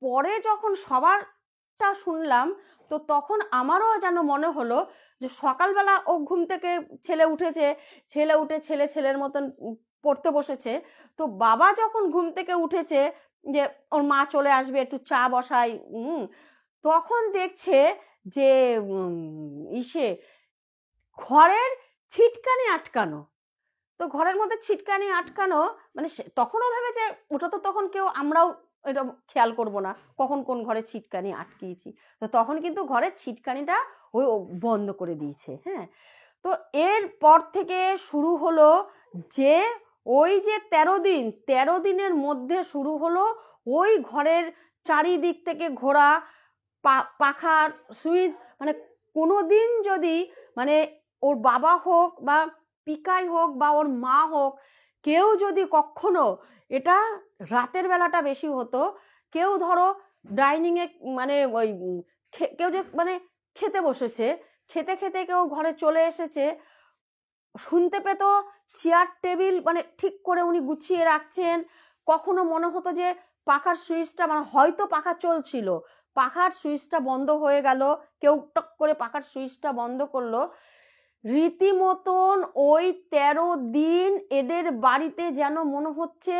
পরে যখন সবারটা শুনলাম, তো তখন আমারও যেন মনে হলো যে সকালবেলা ও ঘুম থেকে ছেলে উঠেছে, ছেলে উঠে ছেলের মতন পড়তে বসেছে। তো বাবা যখন ঘুম থেকে উঠেছে যে ওর মা চলে আসবে একটু চা বসাই, তখন দেখছে যে ইসে ঘরের ছিটকানি আটকানো। তো ঘরের মধ্যে ছিটকানি আটকানো, মানে তখনও ভেবেছে ওটা তো তখন কেউ, আমরাও এটা খেয়াল করব না কখন কোন ঘরে ছিটকানি আটকিয়েছি। তো তখন কিন্তু ঘরের ছিটকানিটা ওই বন্ধ করে দিয়েছে। হ্যাঁ, তো এর পর থেকে শুরু হলো যে ওই যে 13 দিনের মধ্যে শুরু হলো ওই ঘরের চারিদিক থেকে ঘোরা, পাখার সুইচ, মানে কোনোদিন যদি মানে ওর বাবা হোক বা পিকাই হোক বা ওর মা হোক, কেউ যদি কখনো এটা রাতের বেলাটা বেশি হতো। কেউ ধরো ডাইনিংয়ে মানে ওই কেউ যে মানে খেতে বসেছে, খেতে খেতে কেউ ঘরে চলে এসেছে, শুনতে পেত চেয়ার টেবিল মানে ঠিক করে উনি গুছিয়ে রাখছেন। কখনো মনে হতো যে পাখার সুইচটা মানে হয়তো পাখা চলছিল, পাখার সুইচটা বন্ধ হয়ে গেল, কেউ টক করে পাখার সুইচটা বন্ধ করলো। রীতিমতন ওই 13 দিন এদের বাড়িতে যেন মনে হচ্ছে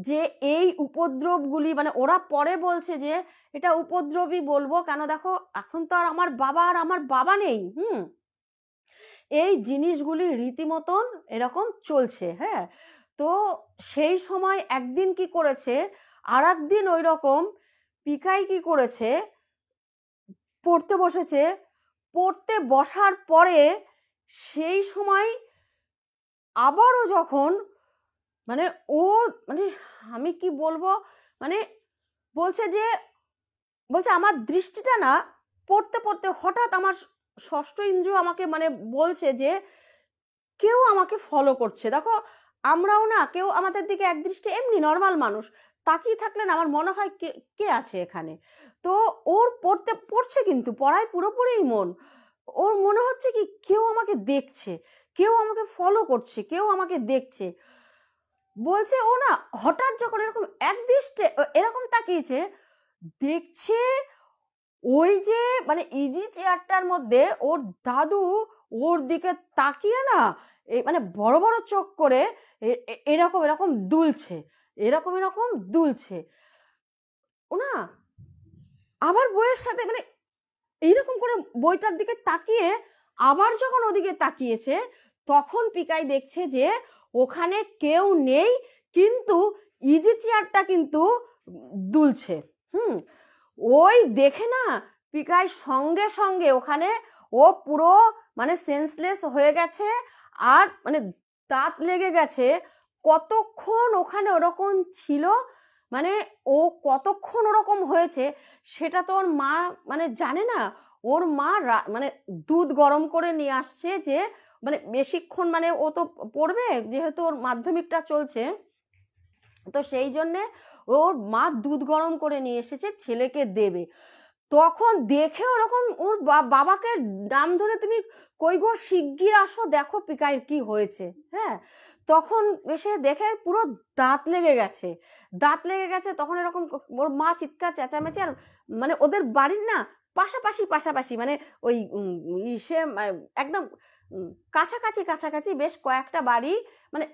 যে এই উপদ্রবগুলি, মানে ওরা পরে বলছে যে এটা উপদ্রবই বলবো কেন, দেখো এখন তো আর আমার বাবা নেই, এই জিনিসগুলি রীতিমতন এরকম চলছে। হ্যাঁ, তো সেই সময় একদিন কি করেছে, আর একদিন ওই রকম পিকাই কি করেছে, পড়তে বসেছে, পড়তে বসার পরে সেই সময় আবারও যখন মানে ও মানে আমি কি বলবো, মানে বলছে আমার দৃষ্টিটা না পড়তে পড়তে হঠাৎ আমার ষষ্ঠ ইন্দ্রিয় আমাকে মানে বলছে যে কেউ আমাকে ফলো করছে। দেখো আমরাও না কেউ আমাদের দিকে একদৃষ্টে এমনি নর্মাল মানুষ তাকিয়ে থাকলে না আমার মনে হয় কে কে আছে এখানে। তো ওর পড়ছে কিন্তু পড়ায় পুরোপুরি মন, ওর মনে হচ্ছে কি কেউ আমাকে দেখছে, কেউ আমাকে ফলো করছে, কেউ আমাকে দেখছে। বলছে ও না হঠাৎ যখন এরকম একদৃষ্টে এরকম তাকিয়েছে, দেখছে ওই যে মানে ইজি চেয়ারটার মধ্যে ওর দাদু ওর দিকে তাকিয়ে না মানে বড় বড় চোখ করে এরকম এরকম দুলছে, এরকম এরকম দুলছে। ও না আবার বইয়ের সাথে মানে এইরকম করে বইটার দিকে তাকিয়ে আবার যখন ওদিকে তাকিয়েছে, তখন পিকাই দেখছে যে ওখানে কেউ নেই, কিন্তু ইজি চেয়ারটা কিন্তু দুলছে। ওই দেখে না পিকাই সঙ্গে সঙ্গে ওখানে ও পুরো মানে সেন্সলেস হয়ে গেছে, আর মানে দাঁত লেগে গেছে। কতক্ষণ ওখানে ওরকম ছিল, মানে ও কতক্ষণ ওরকম হয়েছে সেটা তো ওর মা মানে জানে না। ওর মা মানে দুধ গরম করে নিয়ে আসছে, যে মানে বেশিক্ষণ মানে ও তো পড়বে যেহেতু ওর মাধ্যমিকটা চলছে, তো সেই জন্যে ওর মা দুধ গরম করে নিয়ে এসেছে ছেলেকে দেবে। তখন দেখে ওরকম ওর বাবাকে নাম ধরে, তুমি কই গো শিগগির আসো দেখো পিকাইয়ের কি হয়েছে। হ্যাঁ, তখন এসে দেখে পুরো দাঁত লেগে গেছে, দাঁত লেগে গেছে। তখন এরকম ওর মা চিৎকার চেঁচামেচি, আর মানে ওদের বাড়ির না পাশাপাশি পাশাপাশি মানে ওই ইসে একদম কাছাকাছি কাছাকাছি বেশ কয়েকটা বাড়ি মানে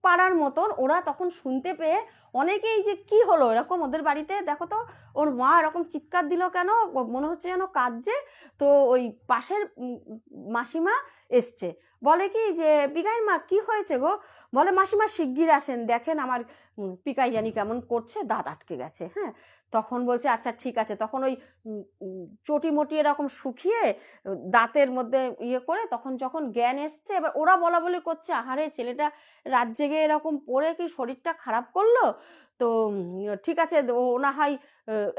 পাড়ার মতন। ওরা তখন শুনতে পেয়ে অনেকেই যে কি হলো এরকম ওদের বাড়িতে, দেখো তো ওর মা এরকম চিৎকার দিল কেন, মনে হচ্ছে যেন কাঁদছে। তো ওই পাশের মাসিমা এসছে, বলে কি যে পিকাইয়ের মা কি হয়েছে গো, বলে মাসিমা শিগগির আসেন দেখেন আমার পিকাই জানি কেমন করছে, দাঁত আটকে গেছে। হ্যাঁ, তখন বলছে আচ্ছা ঠিক আছে। তখন ওই চটি মটি এরকম শুকিয়ে দাঁতের মধ্যে ইয়ে করে, তখন যখন জ্ঞান এসছে, এবার ওরা বলা বলি করছে আহারে ছেলেটা রাত জেগে এরকম পড়ে কি শরীরটা খারাপ করলো, তো ঠিক আছে ও না হয়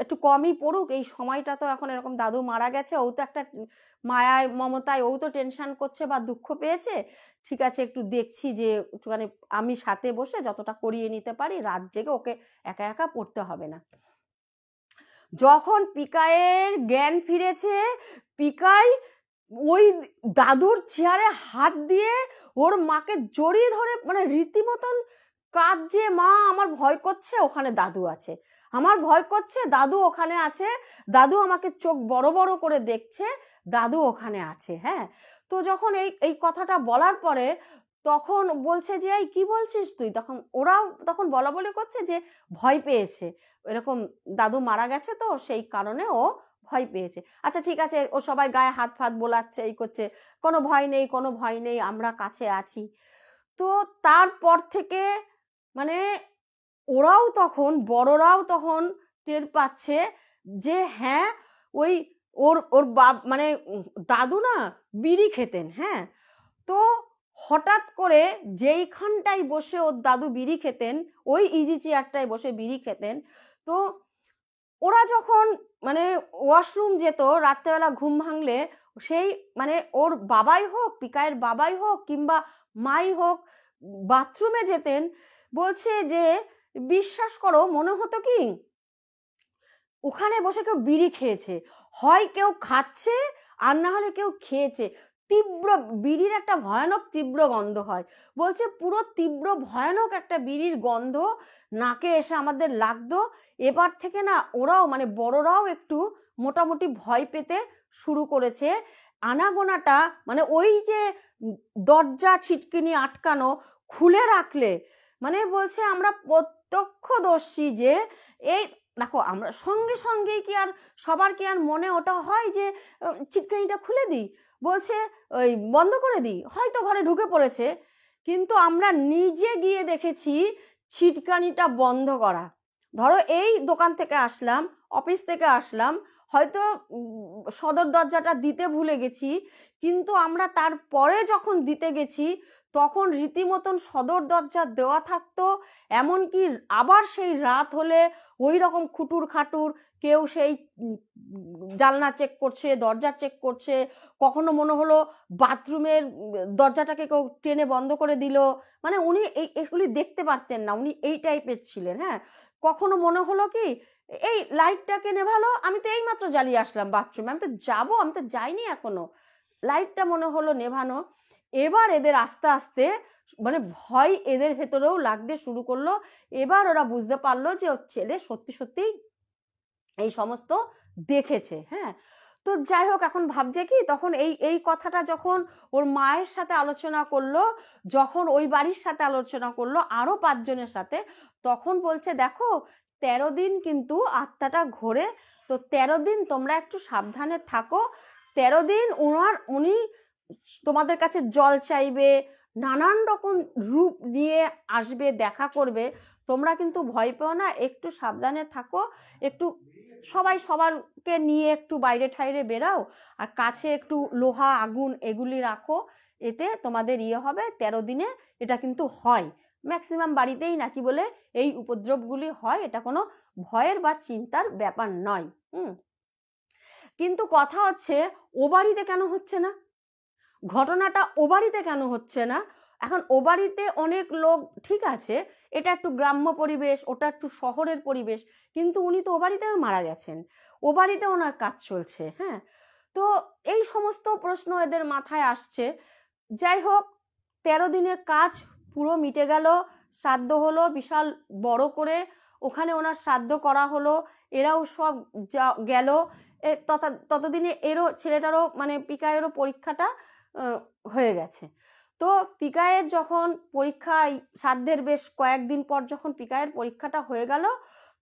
একটু কমই পড়ুক, এই সময়টা তো এখন এরকম দাদু মারা গেছে, ও তো একটা মায়ায় মমতায় ও তো টেনশন করছে বা দুঃখ পেয়েছে, ঠিক আছে একটু দেখছি যে একটুখানি আমি সাথে বসে যতটা করিয়ে নিতে পারি, রাত জেগে ওকে একা একা পড়তে হবে না। যখন পিকাইয়ের জ্ঞান ফিরেছে, পিকাই ওই দাদুর চেয়ারে হাত দিয়ে ওর মাকে জড়িয়ে ধরে মানে রীতিমতন কাঁদছে, মা আমার ভয় করছে, ওখানে দাদু আছে, আমার ভয় করছে, দাদু ওখানে আছে, দাদু আমাকে চোখ বড় বড় করে দেখছে, দাদু ওখানে আছে। হ্যাঁ, তো যখন এই কথাটা বলার পরে তখন বলছে যে এই কি বলছিস তুই, তখন ওরাও তখন বলা বলি করছে যে ভয় পেয়েছে, এরকম দাদু মারা গেছে তো সেই কারণে ও ভয় পেয়েছে। আচ্ছা ঠিক আছে, ও সবাই গায়ে হাত ফাত বোলাচ্ছে, এই করছে, কোনো ভয় নেই কোনো ভয় নেই, আমরা কাছে আছি। তো তারপর থেকে মানে ওরাও তখন বড়রাও তখন টের পাচ্ছে যে হ্যাঁ ওই ওর ওর বাপ মানে দাদু না বিড়ি খেতেন। হ্যাঁ, তো হঠাৎ করে যেইখানটায় বসে ওর দাদু বিড়ি খেতেন, ওই ইজি চেয়ারটায় বসে বিড়ি খেতেন, তো ওরা যখন মানে ওয়াশরুম যেত রাত্রেবেলা ঘুম ভাঙলে, সেই মানে ওর বাবাই হোক পিকাইয়ের বাবাই হোক কিংবা মাই হোক বাথরুমে যেতেন, বলছে যে বিশ্বাস করো মনে হতো কি ওখানে বসে কেউ বিড়ি খেয়েছে, হয় কেউ খাচ্ছে আর না হলে কেউ খেয়েছে। তীব্র বিড়ির একটা ভয়ানক তীব্র গন্ধ হয়, বলছে পুরো তীব্র ভয়ানক একটা বিড়ির গন্ধ নাকে এসে আমাদের লাগতো। এবার থেকে না ওরাও মানে বড়রাও একটু মোটামুটি ভয় পেতে শুরু করেছে। আনাগোনাটা মানে ওই যে দরজা ছিটকিনি আটকানো খুলে রাখলে মানে বলছে আমরা প্রত্যক্ষদর্শী যে এই দেখো আমরা সঙ্গে সঙ্গেই কি আর সবার কি আর মনে ওটা হয় যে ছিটকানিটা খুলে দিই, বলছে ওই বন্ধ করে দিই, হয়তো ঘরে ঢুকে পড়েছে। কিন্তু আমরা নিজে গিয়ে দেখেছি ছিটকানিটা বন্ধ করা। ধরো এই দোকান থেকে আসলাম, অফিস থেকে আসলাম, হয়তো সদর দরজাটা দিতে ভুলে গেছি, কিন্তু আমরা তারপরে যখন দিতে গেছি তখন রীতিমতন সদর দরজা দেওয়া থাকতো। এমনকি আবার সেই রাত হলে ওই রকম খুটুর খাটুর কেউ সেই জানলা চেক করছে, দরজা চেক করছে। কখনো মনে হলো বাথরুমের দরজাটাকে কেউ টেনে বন্ধ করে দিল, মানে উনি এগুলি দেখতে পারতেন না, উনি এই টাইপের ছিলেন। হ্যাঁ, কখনো মনে হলো কি এই লাইটটাকে নেভালো, আমি তো এইমাত্র জ্বালিয়ে আসলাম বাথরুমে, আমি তো যাবো, আমি তো যাইনি এখনো, লাইটটা মনে হলো নেভানো। এবার এদের আস্তে আস্তে মানে ভয় এদের ভেতরেও লাগতে শুরু করলো। এবার ওরা বুঝতে পারলো যে ওর ছেলে সত্যি সত্যি এই সমস্ত দেখেছে। হ্যাঁ, তো যাই হোক এখন ভাবছে কি তখন এই কথাটা যখন ওর মায়ের সাথে আলোচনা করলো, যখন ওই বাড়ির সাথে আলোচনা করলো আরো 5 জনের সাথে, তখন বলছে দেখো 13 দিন কিন্তু আত্মাটা ঘোরে, তো 13 দিন তোমরা একটু সাবধানে থাকো। 13 দিন উনি তোমাদের কাছে জল চাইবে, নানান রকম রূপ নিয়ে আসবে, দেখা করবে, তোমরা কিন্তু ভয় পেও না, একটু সাবধানে থাকো, একটু সবাই সবারকে নিয়ে একটু বাইরে ঠাইরে বেরাও, আর কাছে একটু লোহা আগুন এগুলি রাখো, এতে তোমাদের ইয়ে হবে। 13 দিনে এটা কিন্তু হয়, ম্যাক্সিমাম বাড়িতেই নাকি বলে এই উপদ্রবগুলি হয়, এটা কোনো ভয়ের বা চিন্তার ব্যাপার নয়। কিন্তু কথা হচ্ছে ও বাড়িতে কেন হচ্ছে না, ঘটনাটা ও বাড়িতে কেন হচ্ছে না? এখন ও বাড়িতে অনেক লোক, ঠিক আছে এটা একটু গ্রাম্য পরিবেশ, ওটা একটু শহরের পরিবেশ, কিন্তু উনি তো ও বাড়িতেও মারা গেছেন, ও বাড়িতে ওনার কাজ চলছে। হ্যাঁ, তো এই সমস্ত প্রশ্ন এদের মাথায় আসছে। যাই হোক 13 দিনের কাজ পুরো মিটে গেল, শ্রাদ্ধ হলো বিশাল বড় করে, ওখানে ওনার শ্রাদ্ধ করা হলো, এরাও সব গেল। ততদিনে এরও ছেলেটারও মানে পিকায়েরও পরীক্ষাটা হয়ে গেছে। তো পিকায়ের যখন পরীক্ষা শ্রাদ্ধের বেশ কয়েকদিন পর যখন পিকায়ের পরীক্ষাটা হয়ে গেল,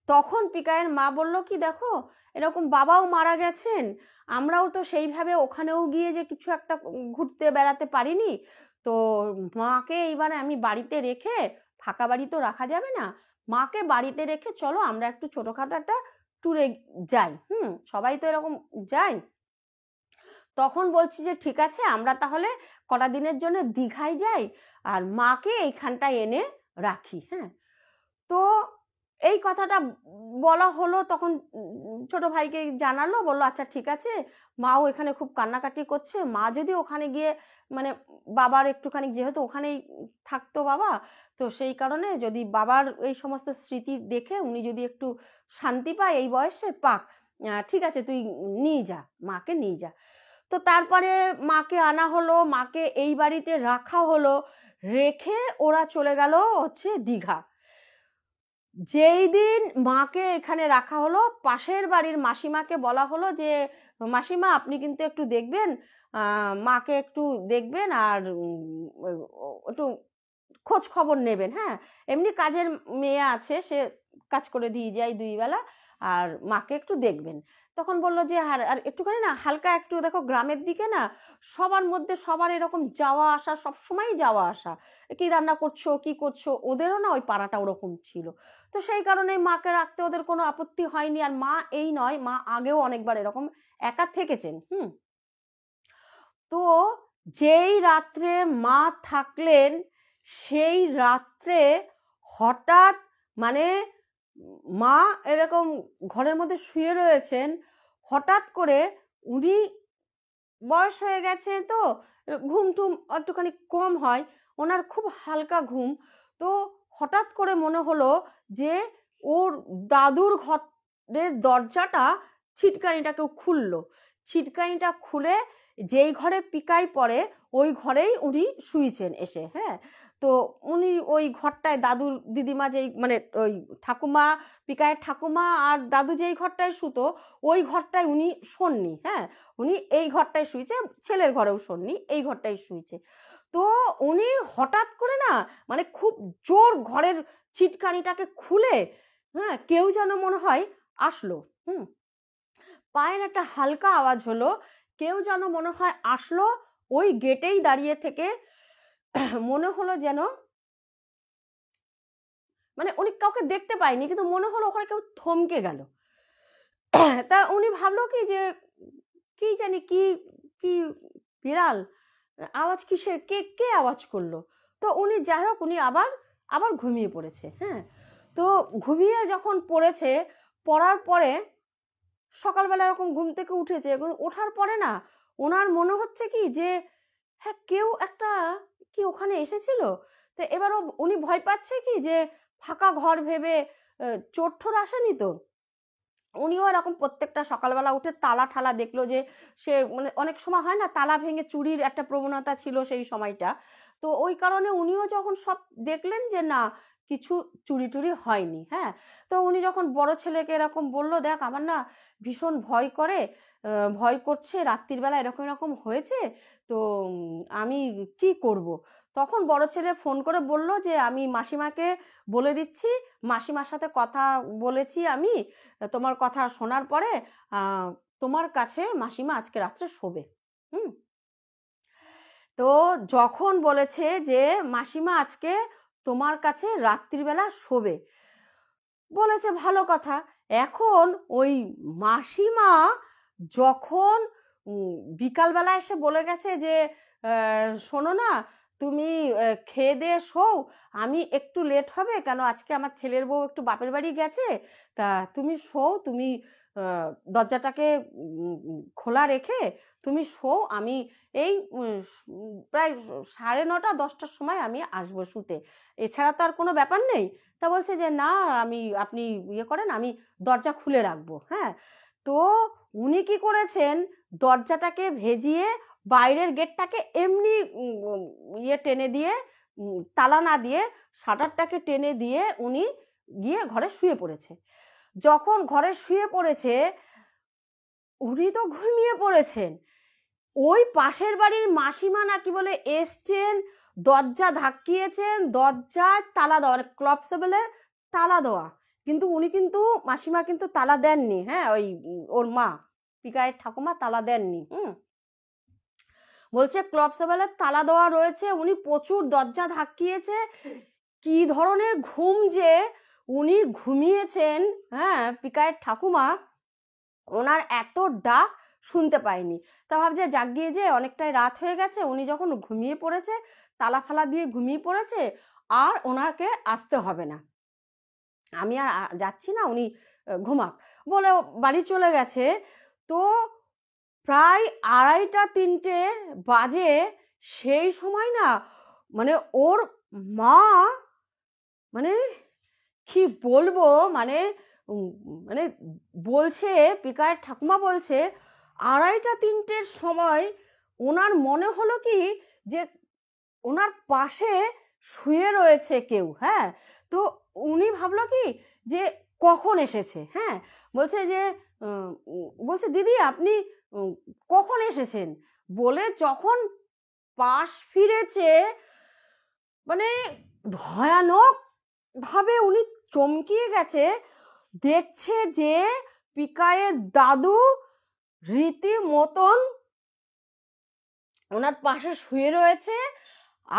তখন পিকায়ের মা বলল কি দেখো এরকম বাবাও মারা গেছেন, আমরাও তো সেইভাবে ওখানেও গিয়ে যে কিছু একটা ঘুরতে বেড়াতে পারিনি, তো মাকে এইবারে আমি বাড়িতে রেখে, ফাঁকা বাড়ি তো রাখা যাবে না, মাকে বাড়িতে রেখে চলো আমরা একটু ছোটখাটো একটা ট্যুরে যাই। সবাই তো এরকম যায়। তখন বলছি যে ঠিক আছে আমরা তাহলে কটা দিনের জন্য দীঘায় যাই আর মাকে এইখানটায় এনে রাখি। হ্যাঁ, তো এই কথাটা বলা হলো, তখন ছোট ভাইকে জানালো, বললো আচ্ছা ঠিক আছে, মাও এখানে খুব কান্নাকাটি করছে, মা যদি ওখানে গিয়ে মানে বাবার একটুখানি যেহেতু ওখানেই থাকতো বাবা, তো সেই কারণে যদি বাবার এই সমস্ত স্মৃতি দেখে উনি যদি একটু শান্তি পায় এই বয়সে পাক, ঠিক আছে তুই নিয়ে যা, মাকে নিয়ে যা। তো তারপরে মাকে আনা হলো, মাকে এই বাড়িতে রাখা হলো, রেখে ওরা চলে গেল হচ্ছে দীঘা। যেই দিন মাকে এখানে রাখা হলো, পাশের বাড়ির মাসিমাকে বলা হলো যে মাসিমা আপনি কিন্তু একটু দেখবেন, মাকে একটু দেখবেন আর একটু খোঁজ খবর নেবেন। হ্যাঁ, এমনি কাজের মেয়ে আছে, সে কাজ করে দিয়ে যায় 2 বেলা, আর মাকে একটু দেখবেন। তখন বললো যে আর একটুখানি না হালকা একটু দেখো গ্রামের দিকে না সবার মধ্যে সবার এরকম যাওয়া আসা, সবসময়ই যাওয়া আসা, কি রান্না করছো কি করছো, ওদেরও না ওই পাড়াটা ওরকম ছিল, তো সেই কারণে মাকে রাখতে ওদের কোনো আপত্তি হয়নি। আর মা এই নয়, মা আগেও অনেকবার এরকম একা থেকেছেন। তো যেই রাত্রে মা থাকলেন, সেই রাত্রে হঠাৎ মানে মা এরকম ঘরের মধ্যে শুয়ে রয়েছেন, হঠাৎ করে উনি বয়স হয়ে গেছে তো ঘুম টুম একটুখানি কম হয়, ওনার খুব হালকা ঘুম, তো হঠাৎ করে মনে হলো যে ওর দাদুর ঘরের দরজাটা ছিটকানিটা কেউ খুললো। ছিটকানিটা খুলে যেই ঘরে পিকাই পড়ে ওই ঘরেই উনি শুয়েছেন এসে। হ্যাঁ, তো উনি ওই ঘরটায় দাদুর দিদিমা যেই মানে ওই ঠাকুমা, পিকায়ের ঠাকুমা আর দাদু যেই ঘরটায় শুতো ওই ঘরটায় উনি শোননি। হ্যাঁ, উনি এই ঘরটায় শুয়েছে, ছেলের ঘরেও শোননি, এই ঘরটায় শুয়েছে। তো উনি হঠাৎ করে না মানে খুব জোর ঘরের ছিটকানিটাকে খুলে, হ্যাঁ, কেউ যেন মনে হয় আসলো। পায়ের একটা হালকা আওয়াজ হলো, কেউ যেন মনে হয় আসলো। ওই গেটেই দাঁড়িয়ে থেকে মনে হলো যেন মানে উনি কাউকে দেখতে পায়নি, কিন্তু মনে হলো ওখানে কেউ থমকে গেল। তা উনি ভাবলো কি যে কি জানি কি কি বিড়াল আওয়াজ কিসের, কে কে আওয়াজ করলো। তো উনি যাই হোক উনি আবার আবার ঘুমিয়ে পড়েছে। হ্যাঁ, তো ঘুমিয়ে যখন পড়েছে, পড়ার পরে সকালবেলা এরকম ঘুম থেকে উঠেছে, ওঠার পরে না ওনার মনে হচ্ছে কি যে হ্যাঁ কেউ একটা কি ওখানে এসেছিল। তো এবারও উনি ভয় পাচ্ছে কি যে ফাঁকা ঘর ভেবে চোর ঠোর আসেনি তো। উনিও এরকম প্রত্যেকটা সকালবেলা উঠে তালা ঠালা দেখলো যে সে মানে অনেক সময় হয় না তালা ভেঙে চুরির একটা প্রবণতা ছিল সেই সময়টা। তো ওই কারণে উনিও যখন সব দেখলেন যে না কিছু চুরি টুরি হয়নি। হ্যাঁ, তো উনি যখন বড় ছেলেকে এরকম বললো দেখ আমার না ভীষণ ভয় করে, ভয় করছে, রাত্রির বেলা এরকম এরকম হয়েছে, তো আমি কি করব। তখন বড় ছেলে ফোন করে বলল যে আমি মাসিমাকে বলে দিচ্ছি, মাসিমার সাথে কথা বলেছি আমি, তোমার কথা শোনার পরে তোমার কাছে মাসিমা আজকে রাত্রে শোবে। তো যখন বলেছে যে মাসিমা আজকে তোমার কাছে রাত্রিবেলা শোবে, বলেছে ভালো কথা। এখন ওই মাসিমা যখন বিকালবেলা এসে বলে গেছে যে শোনো না তুমি খেয়ে দিয়ে শোও, আমি একটু লেট হবে কেন আজকে আমার ছেলের বউ একটু বাপের বাড়ি গেছে, তা তুমি শোও, তুমি দরজাটাকে খোলা রেখে তুমি শোও, আমি এই প্রায় 9:30 10টার সময় আমি আসবো শুতে, এছাড়া তো আর কোনো ব্যাপার নেই। তা বলছে যে না আমি আপনি ইয়ে করেন আমি দরজা খুলে রাখবো। হ্যাঁ, তো উনি কি করেছেন দরজাটাকে ভেজিয়ে বাইরের গেটটাকে এমনি ইয়ে টেনে দিয়ে তালা না দিয়ে শাটারটাকে টেনে দিয়ে উনি গিয়ে ঘরে শুয়ে পড়েছে। যখন ঘরে শুয়ে পড়েছে উনি তো ঘুমিয়ে পড়েছেন, ওই পাশের বাড়ির মাসিমা নাকি বলে এসছেন, দরজা ধাক্কিয়েছেন, দরজায় তালা দেওয়া মানে ক্লপসেবলে তালা দেওয়া, কিন্তু উনি কিন্তু মাসিমা কিন্তু তালা দেননি। হ্যাঁ, ওই ওর মা পিকায়ের ঠাকুমা তালা দেননি। বলছে ক্লপসেবলে তালা দেওয়া রয়েছে, উনি প্রচুর দরজা ধাক্কিয়েছে। কি ধরনের ঘুম যে উনি ঘুমিয়েছেন, হ্যাঁ, পিকায়ের ঠাকুমা ওনার এত ডাক শুনতে পায়নি। তা ভাবছে জাগিয়ে যে অনেকটাই রাত হয়ে গেছে, উনি যখন ঘুমিয়ে পড়েছে তালা ফালা দিয়ে ঘুমিয়ে পড়েছে আর ওনাকে আসতে হবে না, আমি আর যাচ্ছি না, উনি ঘুমাক বলে বাড়ি চলে গেছে। তো প্রায় 2:30 3টে বাজে সেই সময় না মানে ওর মা মানে কি বলবো মানে মানে বলছে পিকায়ের ঠাকুমা বলছে 2:30 3টের সময় ওনার মনে হলো কি যে ওনার পাশে শুয়ে রয়েছে কেউ। হ্যাঁ, তো উনি ভাবলো কি যে কখন এসেছে। হ্যাঁ, বলছে যে বলছে দিদি আপনি কখন এসেছেন বলে যখন পাশ ফিরেছে মানে ভয়ানক ভাবে উনি চমকিয়ে গেছে, দেখছে যে পিকায়ের দাদু রীতিমতন ওনার পাশে শুয়ে রয়েছে।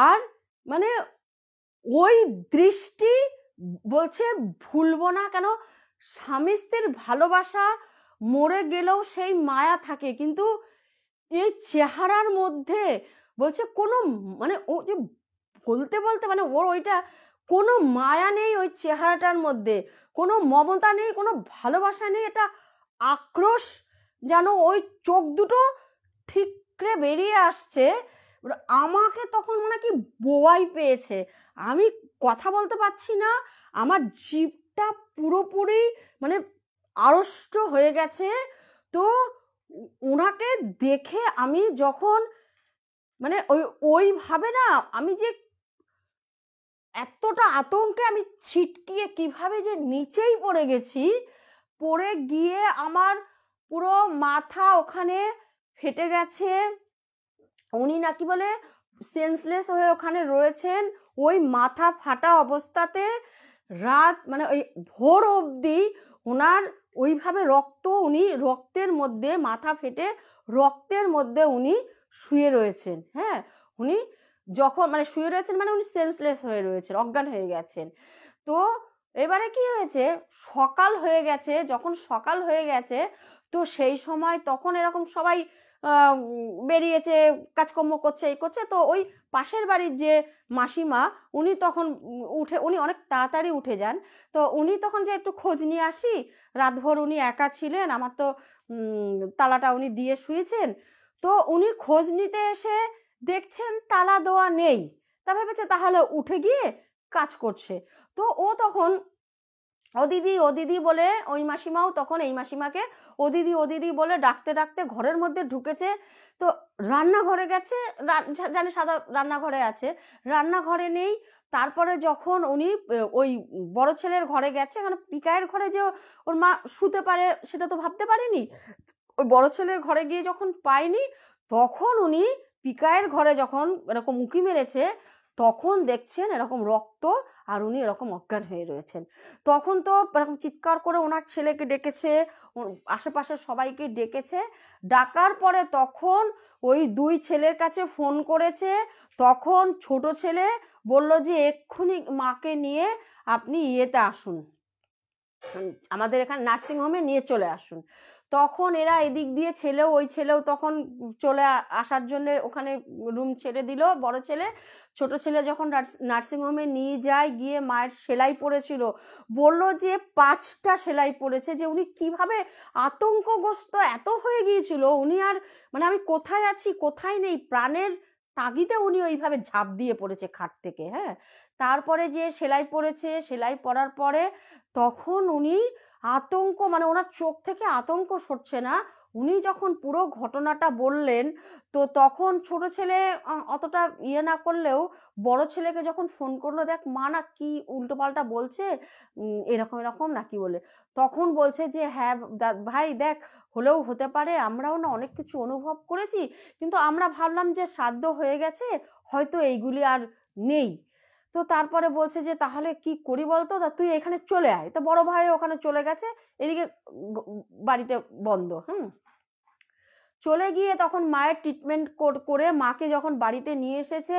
আর মানে ওই দৃষ্টি বলছে ভুলবো না, কেন স্বামী স্ত্রীর ভালোবাসা মরে গেলেও সেই মায়া থাকে, কিন্তু এই চেহারার মধ্যে বলছে কোনো মানে ও যে বলতে বলতে মানে ওর ওইটা কোনো মায়া নেই ওই চেহারাটার মধ্যে, কোনো মমতা নেই, কোনো ভালোবাসা নেই, এটা আক্রোশ যেন ওই চোখ দুটো ঠিকরে বেরিয়ে আসছে। এবার আমাকে তখন মনে কি বোয়াই পেয়েছে, আমি কথা বলতে পারছি না, আমার জিভটা পুরোপুরি মানে আড়ষ্ট হয়ে গেছে। তো ওনাকে দেখে আমি যখন মানে ওইভাবে না আমি যে এতটা আতঙ্কে আমি ছিটকিয়ে কিভাবে যে নিচেই পড়ে গেছি, পড়ে গিয়ে আমার পুরো মাথা ওখানে ফেটে গেছে। উনি নাকি বলে সেন্সলেস হয়ে ওখানে রয়েছেন, ওই মাথা ফাটা অবস্থাতে রাত মানে ওই ভোর অবধি ওনার ওইভাবে উনি রক্তের মধ্যে মাথা ফেটে রক্তের মধ্যে উনি শুয়ে রয়েছেন। হ্যাঁ, উনি যখন মানে শুয়ে রয়েছেন মানে উনি সেন্সলেস হয়ে রয়েছেন, অজ্ঞান হয়ে গেছেন। তো এবারে কি হয়েছে, সকাল হয়ে গেছে, যখন সকাল হয়ে গেছে তো সেই সময় তখন এরকম সবাই বেরিয়েছে, কাজকর্ম করছে, এই করছে। তো ওই পাশের বাড়ির যে মাসিমা উনি তখন উনি অনেক তাড়াতাড়ি উঠে যান। তো উনি তখন যে একটু খোঁজ নিয়ে আসি, রাতভর উনি একা ছিলেন, আমার তো তালাটা উনি দিয়ে শুয়েছেন। তো উনি খোঁজ নিতে এসে দেখছেন তালা দেওয়া নেই, তা ভেবেছে তাহলে উঠে গিয়ে কাজ করছে। তো ও তখন ও দিদি বলে, ওই মাসিমাও তখন এই মাসিমাকে ও দিদি বলে ডাকতে ডাকতে ঘরের মধ্যে ঢুকেছে। তো রান্নাঘরে গেছে, জানে সাদা রান্নাঘরে আছে, রান্নাঘরে নেই। তারপরে যখন উনি ওই বড় ছেলের ঘরে গেছে, কারণ পিকায়ের ঘরে যে ওর মা শুতে পারে সেটা তো ভাবতে পারেনি। ওই বড় ছেলের ঘরে গিয়ে যখন পায়নি, তখন উনি পিকায়ের ঘরে যখন এরকম উঁকি মেরেছে, তখন দেখছেন এরকম রক্ত, আর উনি এরকম অজ্ঞান হয়ে রয়েছেন। তখন তো এরকম চিৎকার করে ওনার ছেলেকে ডেকেছে, আশেপাশের সবাইকে ডেকেছে। ডাকার পরে তখন ওই দুই ছেলের কাছে ফোন করেছে। তখন ছোট ছেলে বলল যে এক্ষুনি মাকে নিয়ে আপনি ইয়েতে আসুন, আমাদের এখানে নার্সিংহোমে নিয়ে চলে আসুন। তখন এরা এদিক দিয়ে ওই ছেলেও তখন চলে আসার জন্য ওখানে রুম ছেড়ে দিল বড় ছেলে। ছোট ছেলে যখন নার্সিংহোমে নিয়ে যায়, গিয়ে মায়ের সেলাই পড়েছিল, বলল যে 5টা সেলাই পড়েছে, যে উনি কিভাবে আতঙ্কগ্রস্ত এত হয়ে গিয়েছিল, উনি আর মানে আমি কোথায় আছি কোথায় নেই, প্রাণের তাগিদে উনি ওইভাবে ঝাঁপ দিয়ে পড়েছে খাট থেকে। হ্যাঁ, তারপরে যে সেলাই পড়েছে, সেলাই পড়ার পরে তখন উনি আতঙ্ক মানে ওনার চোখ থেকে আতঙ্ক সরছে না। উনি যখন পুরো ঘটনাটা বললেন, তো তখন ছোট ছেলে অতটা ইয়ে না করলেও বড় ছেলেকে যখন ফোন করলো, দেখ মা না কি উল্টোপাল্টা বলছে, এরকম এরকম নাকি বলে, তখন বলছে যে হ্যাঁ ভাই দেখ, হলেও হতে পারে, আমরাও না অনেক কিছু অনুভব করেছি, কিন্তু আমরা ভাবলাম যে সাধ্য হয়ে গেছে, হয়তো এইগুলি আর নেই। তো তারপরে বলছে যে তাহলে কি করি বলতো, তা তুই এখানে চলে আয়। তো বড় ভাই ওখানে চলে গেছে, এদিকে বাড়িতে বন্ধ। চলে গিয়ে তখন মায়ের ট্রিটমেন্ট করে মাকে যখন বাড়িতে নিয়ে এসেছে,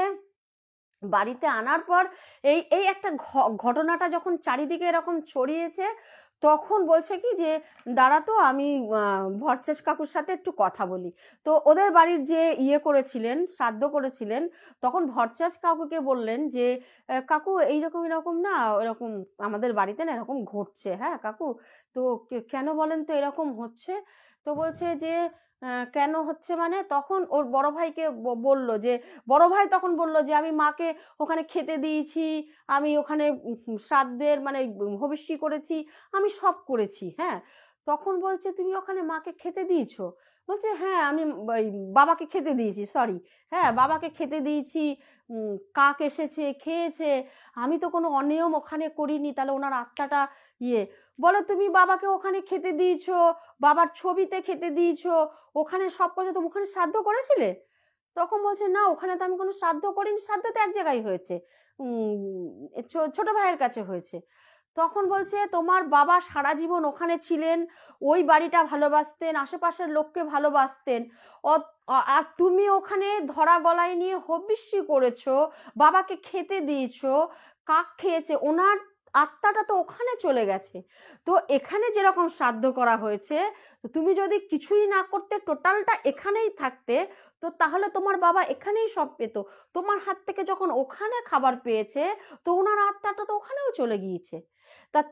বাড়িতে আনার পর এই একটা ঘটনাটা যখন চারিদিকে এরকম ছড়িয়েছে, তখন বলছে কি যে দাঁড়া তো আমি ভট্টাচ কাকুর সাথে একটু কথা বলি। তো ওদের বাড়ির যে ইয়ে করেছিলেন, শ্রাদ্ধ করেছিলেন, তখন ভট্টাচ কাকুকে বললেন যে কাকু এইরকম এরকম না, এরকম আমাদের বাড়িতে না এরকম ঘটছে। হ্যাঁ কাকু, তো কেন বলেন তো এরকম হচ্ছে? তো বলছে যে কেন হচ্ছে মানে, তখন ওর বড় ভাইকে বলল যে, বড় ভাই তখন বলল যে আমি মাকে ওখানে খেতে দিয়েছি, আমি ওখানে শ্রাদ্ধের মানে হবিষ্যি করেছি, আমি সব করেছি। হ্যাঁ, তখন বলছে তুমি ওখানে মাকে খেতে দিয়েছো? বলছে হ্যাঁ আমি বাবাকে খেতে দিয়েছি, সরি, হ্যাঁ বাবাকে খেতে দিয়েছি, কাক এসেছে খেয়েছে, আমি তো কোনো অনিয়ম ওখানে করিনি, তাহলে ওনার আত্মাটা ইয়ে। বলে তুমি বাবাকে ওখানে খেতে দিয়েছো, বাবার ছবিতে খেতে দিয়েছো, ওখানে সব কিছু, তুমি ওখানে শ্রাদ্ধ করেছিলে? তখন বলছে না ওখানে তো আমি কোনো শ্রাদ্ধ করিনি, শ্রাদ্ধ তো এক জায়গায় হয়েছে, ছোট ভাইয়ের কাছে হয়েছে। তখন বলছে তোমার বাবা সারা জীবন ওখানে ছিলেন, ওই বাড়িটা ভালোবাসতেন, আশেপাশের লোককে ভালোবাসতেন, আর তুমি ওখানে ধরা গলায় নিয়ে হবিষ্যি করেছো, বাবাকে খেতে দিয়েছো, কাক খেয়েছে, ওনার আত্মাটা তো ওখানে চলে গেছে। তো এখানে যেরকম শ্রাদ্ধ করা হয়েছে, তো তুমি যদি কিছুই না করতে, টোটালটা এখানেই থাকতে, তো তাহলে তোমার বাবা এখানেই সব পেত। তোমার হাত থেকে যখন ওখানে খাবার পেয়েছে, তো ওনার আত্মাটা তো ওখানেও চলে গিয়েছে।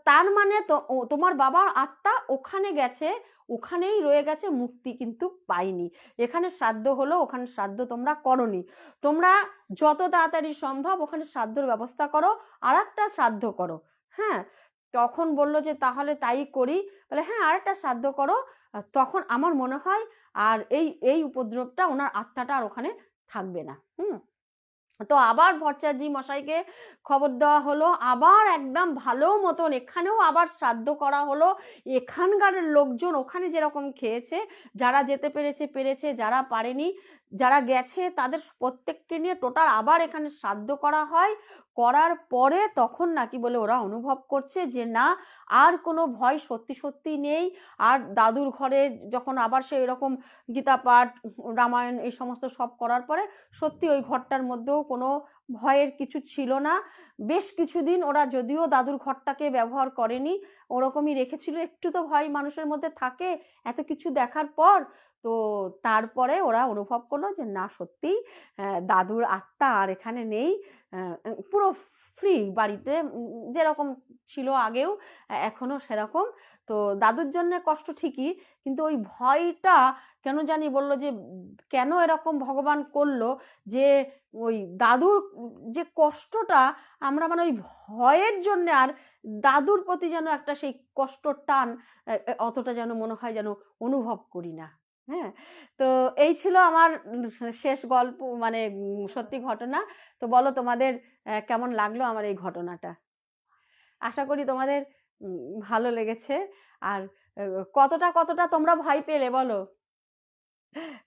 তার মানে তো তোমার বাবার আত্মা ওখানে গেছে, ওখানেই রয়ে গেছে, মুক্তি কিন্তু পাইনি। এখানে শ্রাদ্ধ হলো, ওখানে শ্রাদ্ধ তোমরা করনি। তোমরা যত তাড়াতাড়ি সম্ভব ওখানে শ্রাদ্ধর ব্যবস্থা করো, আর একটা শ্রাদ্ধ করো। হ্যাঁ, তখন বললো যে তাহলে তাই করি। বলে হ্যাঁ, আর একটা শ্রাদ্ধ করো। তখন আমার মনে হয় আর এই এই উপদ্রবটা, ওনার আত্মাটা আর ওখানে থাকবে না। তো আবার ভট্টাচার্য মশাইকে খবর দেওয়া হলো, আবার একদম ভালো মতন এখানেও আবার শ্রাদ্ধ করা হলো। এখানকার লোকজন ওখানে যেরকম খেয়েছে, যারা যেতে পেরেছে, যারা পারেনি, যারা গেছে তাদের প্রত্যেককে নিয়ে টোটাল আবার এখানে শ্রাদ্ধ করা হয়। করার পরে তখন নাকি বলে ওরা অনুভব করছে যে না, আর কোনো ভয় সত্যি সত্যি নেই। আর দাদুর ঘরে যখন আবার সে এরকম গীতা পাঠ, রামায়ণ এই সমস্ত সব করার পরে সত্যি ওই ঘরটার মধ্যেও কোনো ভয়ের কিছু ছিল না। বেশ কিছুদিন ওরা যদিও দাদুর ঘরটাকে ব্যবহার করেনি, ওরকমই রেখেছিল। একটু তো ভয় মানুষের মধ্যে থাকে এত কিছু দেখার পর। তো তারপরে ওরা অনুভব করলো যে না, সত্যি দাদুর আত্মা আর এখানে নেই। পুরো ফ্রি বাড়িতে যেরকম ছিল আগেও, এখনো সেরকম। তো দাদুর জন্য কষ্ট ঠিকই, কিন্তু ওই ভয়টা কেন জানি বললো যে কেন এরকম ভগবান করলো, যে ওই দাদুর যে কষ্টটা আমরা মানে ওই ভয়ের জন্য আর দাদুর প্রতি যেন একটা সেই কষ্টর টান অতটা যেন মনে হয় যেন অনুভব করি না। হ্যাঁ, তো এই ছিল আমার শেষ গল্প, মানে সত্যি ঘটনা। তো বলো তোমাদের কেমন লাগলো আমার এই ঘটনাটা। আশা করি তোমাদের ভালো লেগেছে। আর কতটা কতটা তোমরা ভয় পেলে বলো,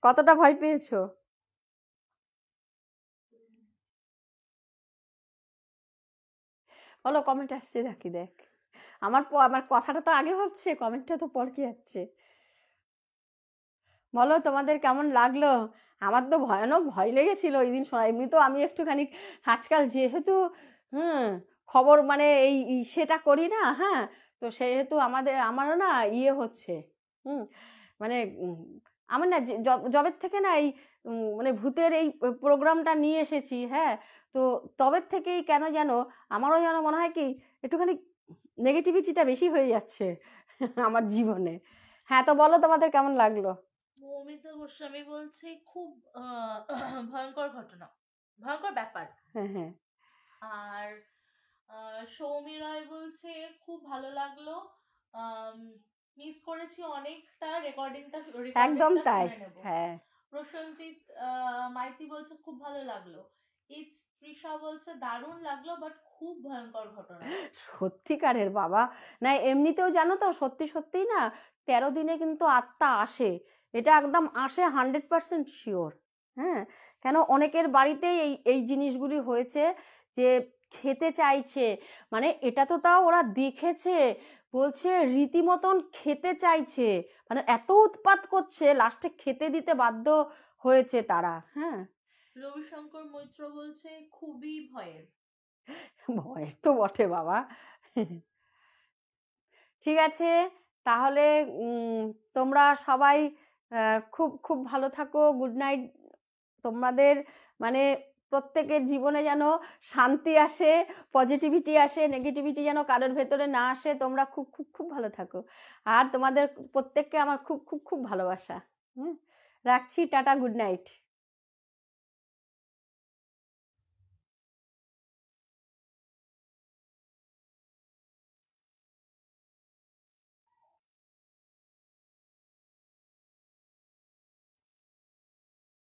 কতটা ভয় পেয়েছো? বলো, কমেন্ট আসছে নাকি দেখ। আমার আমার কথাটা তো আগে হচ্ছে, কমেন্টটা তো পর কি যাচ্ছে। বলো তোমাদের কেমন লাগলো। আমার তো ভয়ানক ভয় লেগেছিল ওই দিন শোনা। এমনি তো আমি একটুখানি আজকাল যেহেতু খবর মানে এই সেটা করি না, হ্যাঁ, তো সেহেতু আমারও না ইয়ে হচ্ছে। মানে আমার না জবের থেকে না এই মানে ভূতের এই প্রোগ্রামটা নিয়ে এসেছি, হ্যাঁ, তো তবের থেকেই কেন যেন আমারও যেন মনে হয় কি একটুখানি নেগেটিভিটিটা বেশি হয়ে যাচ্ছে আমার জীবনে। হ্যাঁ, তো বলো তোমাদের কেমন লাগলো। মৌমিতা গোস্বামী বলছে খুব ভয়ঙ্কর ঘটনা, ভয়ঙ্কর ব্যাপার। হ্যাঁ, হ্যাঁ, আর সৌমি রায় বলছে খুব ভালো লাগলো, মিস করেছি অনেকটা, একদম রেকর্ডিংটা তাই। শুনে নেব। হ্যাঁ, প্রসেনজিৎ মাইতি বলছে খুব ভালো লাগলো। ইটস তৃষা বলছে দারুণ লাগলো বাট খুব ভয়ঙ্কর ঘটনা। সত্যিকারের বাবা, না এমনিতেও জানো তো সত্যি সত্যি না 13 দিনে কিন্তু আত্মা আসে, এটা একদম আসে 100% শিওর। হ্যাঁ, কেন অনেকের বাড়িতেই এই এই জিনিসগুলি হয়েছে, যে খেতে চাইছে, মানে এটা তো তাও ওরা দেখেছে, বলছে রীতিমতন খেতে চাইছে, মানে এত উৎপাত করছে লাস্টে খেতে দিতে বাধ্য হয়েছে তারা। হ্যাঁ, রবিশঙ্কর মৈত্র বলছে খুবই ভয়ের। ভয়ের তো বটে বাবা। ঠিক আছে, তাহলে তোমরা সবাই খুব খুব ভালো থাকো। গুড নাইট তোমাদের। মানে প্রত্যেকের জীবনে যেন শান্তি আসে, পজিটিভিটি আসে, নেগেটিভিটি যেন কারোর ভেতরে না আসে। তোমরা খুব খুব খুব ভালো থাকো। আর তোমাদের প্রত্যেককে আমার খুব খুব খুব ভালোবাসা। রাখছি, টাটা, গুড নাইট।